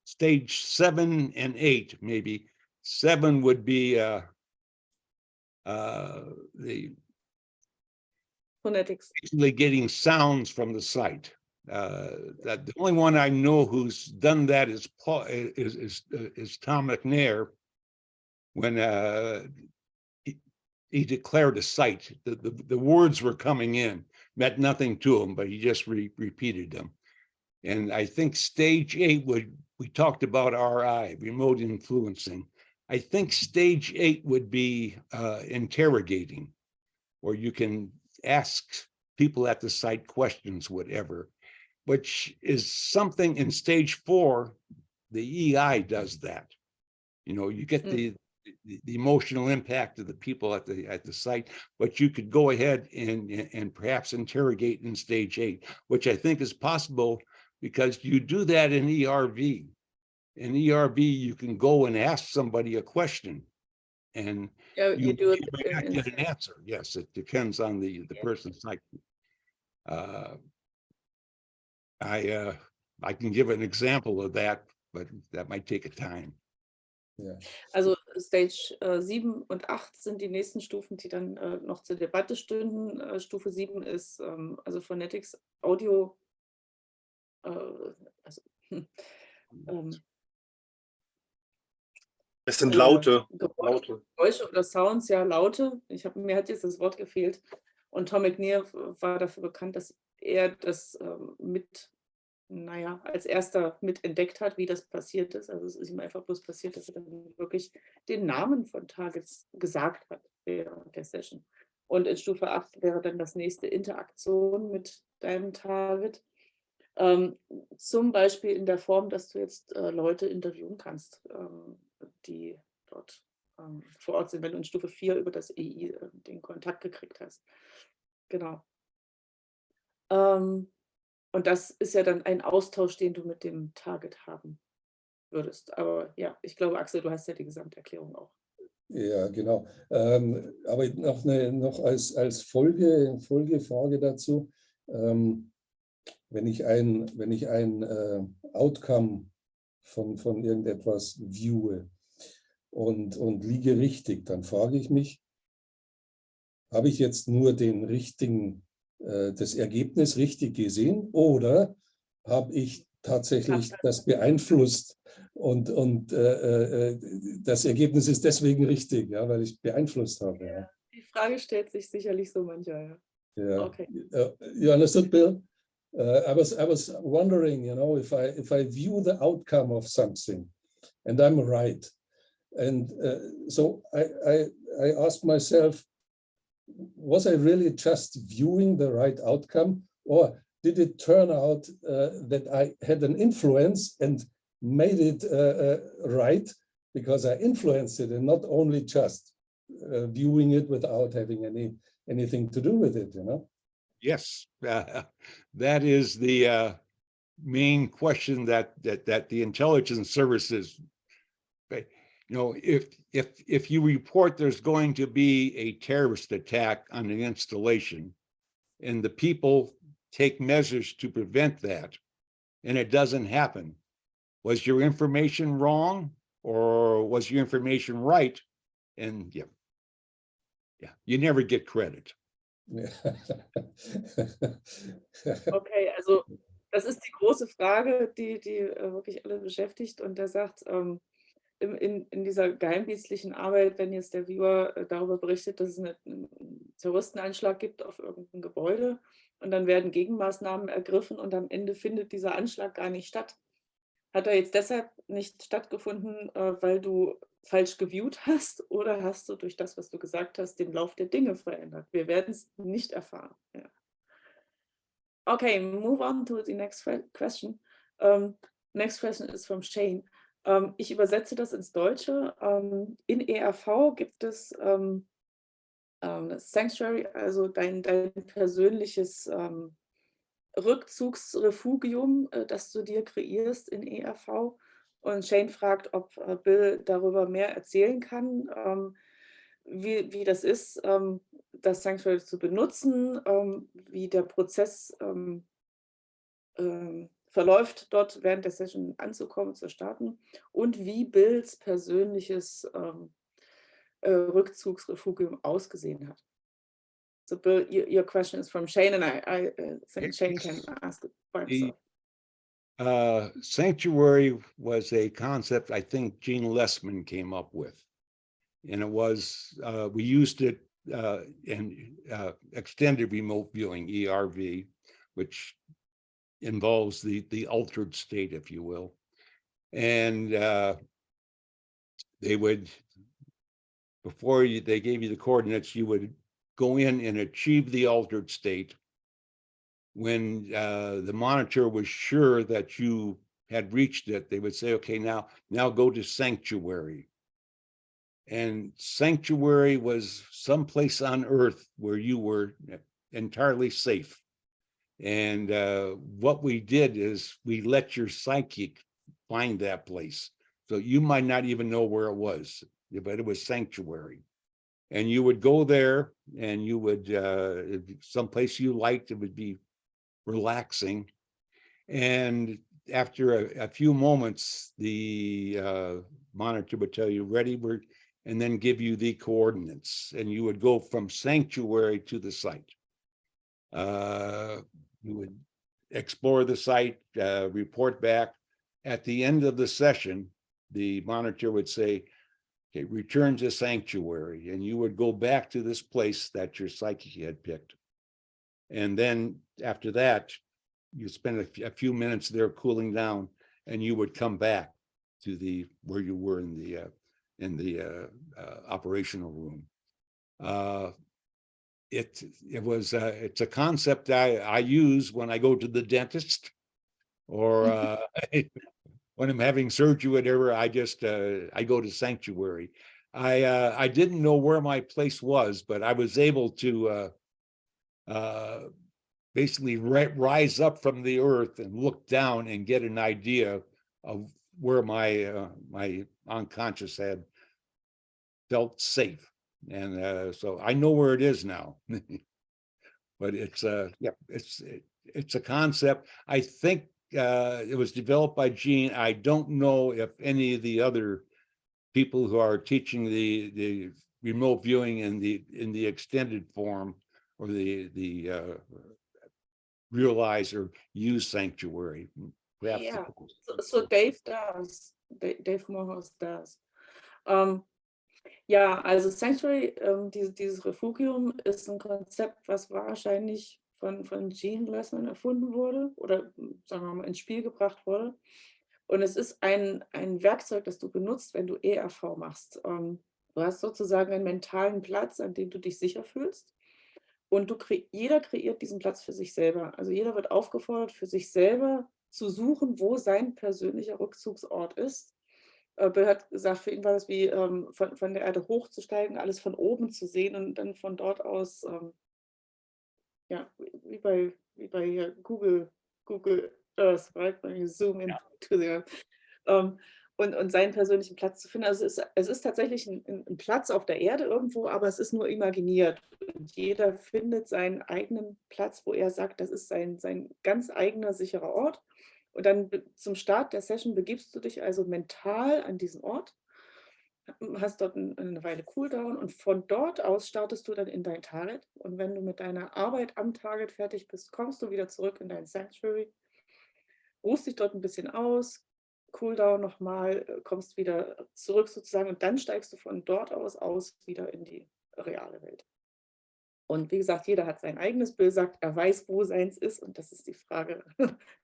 stage 7 and 8, maybe. 7 would be the Phonetics. basically getting sounds from the site. That the only one I know who's done that is Tom McNair when he declared a site. The words were coming in, meant nothing to him, but he just repeated them. And I think stage 8 we talked about RI, remote influencing. I think stage 8 would be interrogating, where you can ask people at the site questions, whatever, which is something in stage 4, the EI does that. You know, you get the emotional impact of the people at the site, but you could go ahead and perhaps interrogate in stage 8, which I think is possible because you do that in ERV. In ERV, you can go and ask somebody a question, and you do it might not get an answer. Yes, it depends on the person's psyche. I can give an example of that, but that might take a time. Ja. Also Stage 7 und 8 sind die nächsten Stufen, die dann noch zur Debatte stünden. Stufe 7 ist also Phonetics, Audio also, Es sind Laute. Geräusche oder Sounds, ja, Laute. Mir hat jetzt das Wort gefehlt. Und Tom McNear war dafür bekannt, dass er das als erster mitentdeckt hat, wie das passiert ist. Also es ist ihm einfach bloß passiert, dass er dann wirklich den Namen von Targets gesagt hat während der Session. Und in Stufe 8 wäre dann das nächste Interaktion mit deinem Target. Zum Beispiel in der Form, dass du jetzt Leute interviewen kannst, die dort vor Ort sind, wenn du in Stufe 4 über das EI den Kontakt gekriegt hast. Genau. Und das ist ja dann ein Austausch, den du mit dem Target haben würdest. Aber ja, ich glaube, Axel, du hast ja die Gesamterklärung auch. Ja, genau. Aber noch als Folgefrage dazu. Wenn ich ein Outcome von irgendetwas viewe und liege richtig, dann frage ich mich, habe ich jetzt nur das Ergebnis richtig gesehen oder habe ich tatsächlich das beeinflusst und das Ergebnis ist deswegen richtig, ja, weil ich beeinflusst habe. Ja. Die Frage stellt sich sicherlich so mancher, ja. Yeah. Okay. You understood, Bill? I was wondering, if I view the outcome of something, and I'm right, and so I asked myself, was I really just viewing the right outcome, or did it turn out that I had an influence and made it right because I influenced it and not only just viewing it without having anything to do with it, Yes, that is the main question that the intelligence services, if you report there's going to be a terrorist attack on an installation and the people take measures to prevent that and it doesn't happen, was your information wrong or was your information right? And yeah, you never get credit. Okay, also das ist die große Frage, die wirklich alle beschäftigt. Und der sagt, in dieser geheimdienstlichen Arbeit, wenn jetzt der Viewer darüber berichtet, dass es einen Terroristenanschlag gibt auf irgendein Gebäude und dann werden Gegenmaßnahmen ergriffen und am Ende findet dieser Anschlag gar nicht statt. Hat er jetzt deshalb nicht stattgefunden, weil du falsch geviewt hast oder hast du durch das, was du gesagt hast, den Lauf der Dinge verändert? Wir werden es nicht erfahren. Ja. Okay, move on to the next question. Next question is from Shane. Ich übersetze das ins Deutsche. In ERV gibt es Sanctuary, also dein persönliches Rückzugsrefugium, das du dir kreierst in ERV. Und Shane fragt, ob Bill darüber mehr erzählen kann, wie das ist, das Sanctuary zu benutzen, wie der Prozess verläuft, dort während der Session anzukommen, zu starten und wie Bills persönliches Rückzugsrefugium ausgesehen hat. So Bill, your question is from Shane, and I think Shane can ask it for himself. Sanctuary was a concept I think Gene Lessman came up with. And it was, we used it in extended remote viewing, ERV, which involves the altered state, if you will. And they would, before they gave you the coordinates, you would go in and achieve the altered state. When the monitor was sure that you had reached it, they would say, okay, now go to sanctuary. And sanctuary was someplace on earth where you were entirely safe. And what we did is we let your psychic find that place. So you might not even know where it was, but it was sanctuary. And you would go there and you would, someplace you liked, it would be relaxing. And after a few moments, the monitor would tell you, ready, and then give you the coordinates. And you would go from sanctuary to the site. You would explore the site, report back. At the end of the session, the monitor would say, okay, return to sanctuary, and you would go back to this place that your psyche had picked. And then after that, you spend a few minutes there cooling down, and you would come back to the where you were in the operational room. It's a concept I use when I go to the dentist, or when I'm having surgery, whatever. I go to sanctuary. I didn't know where my place was, but I was able to basically rise up from the earth and look down and get an idea of where my my unconscious had felt safe. And so I know where it is now. But it's it's a concept. I think it was developed by Gene. I don't know if any of the other people who are teaching the remote viewing in the extended form, or the realize or use sanctuary. Perhaps Yeah, so Dave does. Dave Morehouse does. Ja, also Sanctuary, dieses Refugium ist ein Konzept, was wahrscheinlich von Gene Lessman erfunden wurde oder sagen wir mal ins Spiel gebracht wurde. Und es ist ein Werkzeug, das du benutzt, wenn du ERV machst. Du hast sozusagen einen mentalen Platz, an dem du dich sicher fühlst. Und jeder kreiert diesen Platz für sich selber. Also jeder wird aufgefordert, für sich selber zu suchen, wo sein persönlicher Rückzugsort ist. Bill hat gesagt, für ihn war das wie von der Erde hochzusteigen, alles von oben zu sehen und dann von dort aus, ja, wie bei Google Earth, right? When you zoom into the Earth. Und seinen persönlichen Platz zu finden. Also es ist tatsächlich ein Platz auf der Erde irgendwo, aber es ist nur imaginiert. Und jeder findet seinen eigenen Platz, wo er sagt, das ist sein ganz eigener, sicherer Ort. Und dann zum Start der Session begibst du dich also mental an diesen Ort, hast dort eine Weile Cooldown und von dort aus startest du dann in dein Target. Und wenn du mit deiner Arbeit am Target fertig bist, kommst du wieder zurück in dein Sanctuary, ruhst dich dort ein bisschen aus, Cooldown nochmal, kommst wieder zurück sozusagen und dann steigst du von dort aus wieder in die reale Welt. Und wie gesagt, jeder hat sein eigenes Bild, sagt, er weiß, wo seins ist. Und das ist die Frage,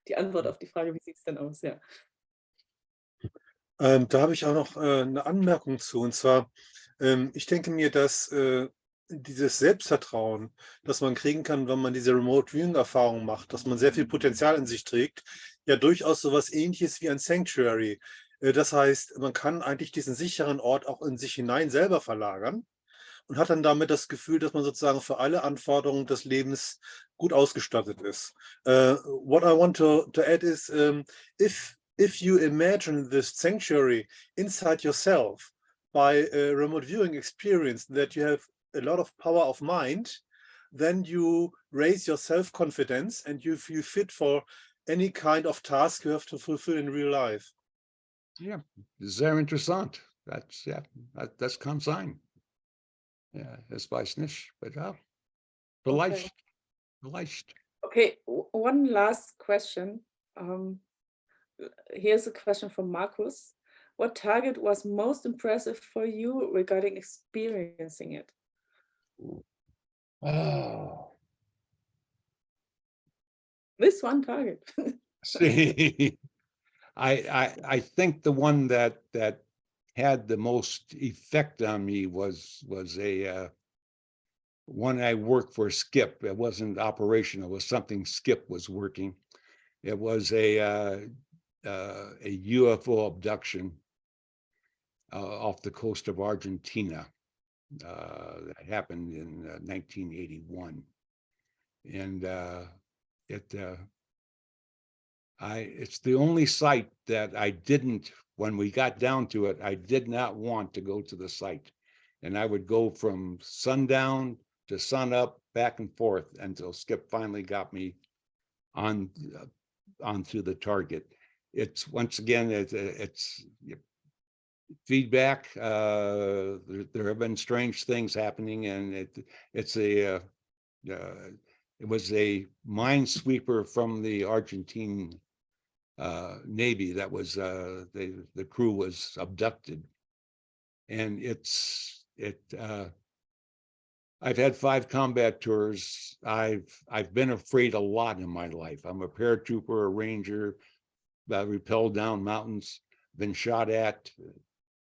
die Antwort auf die Frage, wie sieht es denn aus? Ja. Da habe ich auch noch eine Anmerkung zu. Und zwar, ich denke mir, dass dieses Selbstvertrauen, das man kriegen kann, wenn man diese Remote Viewing-Erfahrung macht, dass man sehr viel Potenzial in sich trägt, ja durchaus sowas Ähnliches wie ein Sanctuary. Das heißt, man kann eigentlich diesen sicheren Ort auch in sich hinein selber verlagern und hat dann damit das Gefühl, dass man sozusagen für alle Anforderungen des Lebens gut ausgestattet ist. What I want to add is, if you imagine this sanctuary inside yourself by a remote viewing experience, that you have a lot of power of mind, then you raise your self-confidence and you feel fit for any kind of task you have to fulfill in real life. Ja, sehr interessant. Das kann sein. Ja, das weiß nicht, aber ja, vielleicht. Okay, one last question. Here's a question from Markus. What target was most impressive for you regarding experiencing it? Oh. This one target. See, I think the one that had the most effect on me was a one I worked for Skip. It wasn't operational. It was something Skip was working. It was a UFO abduction off the coast of Argentina. That happened in 1981, and it's the only site that I didn't. When we got down to it, I did not want to go to the site, and I would go from sundown to sunup, back and forth until Skip finally got me onto the target. It's once again, it's feedback. There have been strange things happening, and it's a it was a minesweeper from the Argentine Navy that was the crew was abducted, and I've had 5 combat tours. I've been afraid a lot in my life. I'm a paratrooper, a ranger, rappelled down mountains, been shot at.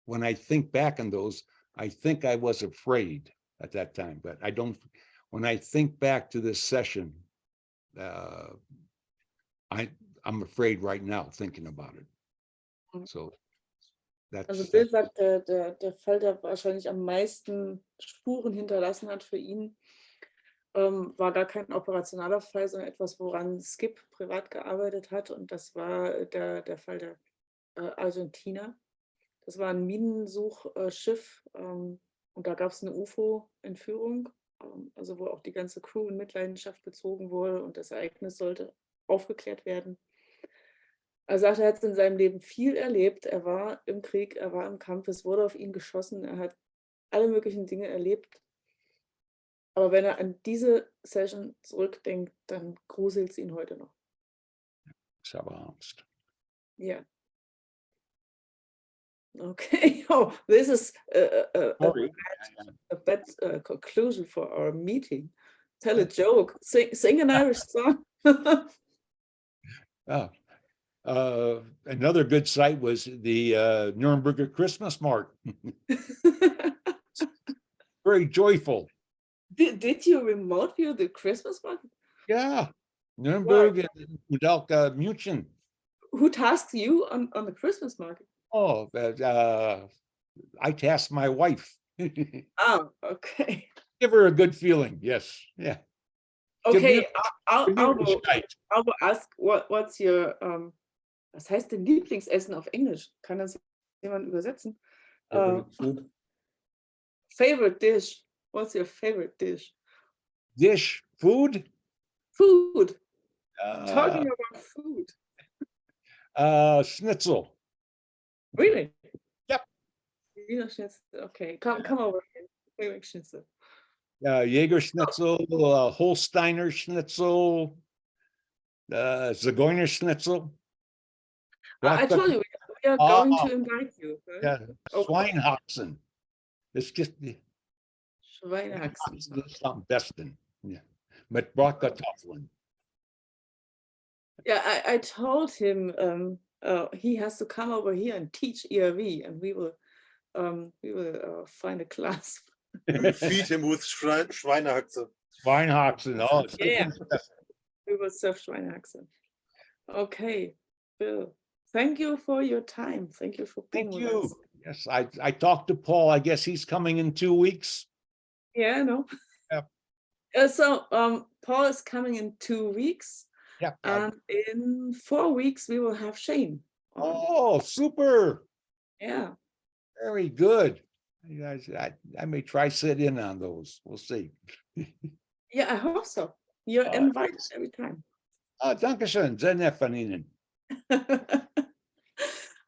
When I think back on those, I think I was afraid at that time, but I don't. When I think back to this session, I'm afraid right now thinking about it. So Also Bill sagt, der Fall, der wahrscheinlich am meisten Spuren hinterlassen hat für ihn, war gar kein operationaler Fall, sondern etwas, woran Skip privat gearbeitet hat. Und das war der Fall der Argentiner. Das war ein Minensuchschiff und da gab es eine UFO-Entführung, also wo auch die ganze Crew in Mitleidenschaft gezogen wurde und das Ereignis sollte aufgeklärt werden. Er sagt, er hat in seinem Leben viel erlebt. Er war im Krieg, er war im Kampf, es wurde auf ihn geschossen, er hat alle möglichen Dinge erlebt. Aber wenn er an diese Session zurückdenkt, dann gruselt es ihn heute noch. Ich habe Angst. Ja. Okay. Oh, this is a bad conclusion for our meeting. Tell a joke. Sing an Irish song. Another good sight was the Nuremberger Christmas Mart. Very joyful. Did you remote view the Christmas market? Yeah, Nuremberg and München. Who tasked you on the Christmas market? Oh, I tasked my wife. Oh, okay. Give her a good feeling. Yes. Yeah. Okay, I will ask, what's your, was heißt denn Lieblingsessen auf Englisch? Kann das jemand übersetzen? Favorite dish. What's your favorite dish? Dish, food? Food. Talking about food. Schnitzel. Really? Yep. Wiener Schnitzel. Okay, come over here. Favorite Schnitzel. Jäger Schnitzel, Holsteiner Schnitzel, Zigeuner Schnitzel. I told you, we are going to invite you. Right? Yeah, Schweinhaxen. It's just Schweinehaxen. It's am besten. Yeah, mit Bratkartoffeln. Yeah, I told him he has to come over here and teach IRV, and we will find a class. Feed him with Schweinehaxe. Schweinhaxen. Oh, yeah. We will serve Schweinehaxen. Okay, Bill. Thank you for your time. Thank you for being with us. Yes, I talked to Paul. I guess he's coming in 2 weeks. Yeah, I know. Yep. So Paul is coming in 2 weeks. Yeah. And in 4 weeks, we will have Shane. Oh, super. Yeah. Very good. You guys, I may try sit in on those. We'll see. Yeah, I hope so. You're invited every time. Danke schön. Sehr nett von Ihnen.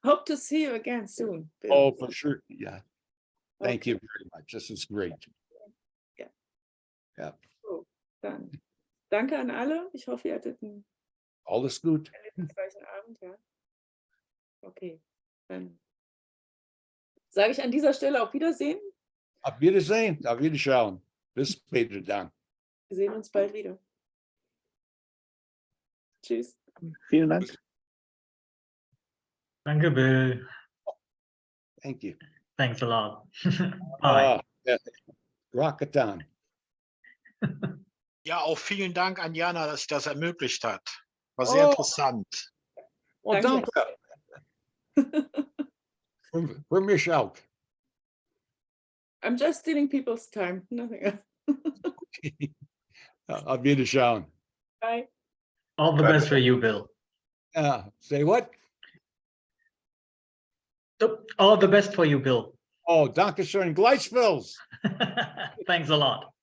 Hope to see you again soon, Bill. Oh, for sure. Yeah. Thank you very much. This is great. Yeah. Yeah. So, dann danke an alle. Ich hoffe, ihr hattet einen Alles gut. erlebnisreichen Abend. Ja. Okay, dann sage ich an dieser Stelle auf Wiedersehen. Auf Wiedersehen. Auf Wiederschauen. Bis später dann. Wir sehen uns bald wieder. Tschüss. Vielen Dank. Danke, Bill. Thank you. Thanks a lot. Bye. Rockatan. Ja, auch vielen Dank an Jana, dass sie das ermöglicht hat. War sehr interessant. Oh, danke. Für mich auch. I'm just stealing people's time. Nothing else. Auf Wiederschauen. Bye. All the best for you, Bill. Say what? All the best for you, Bill. Oh, danke schön. Gleichfalls. Thanks a lot.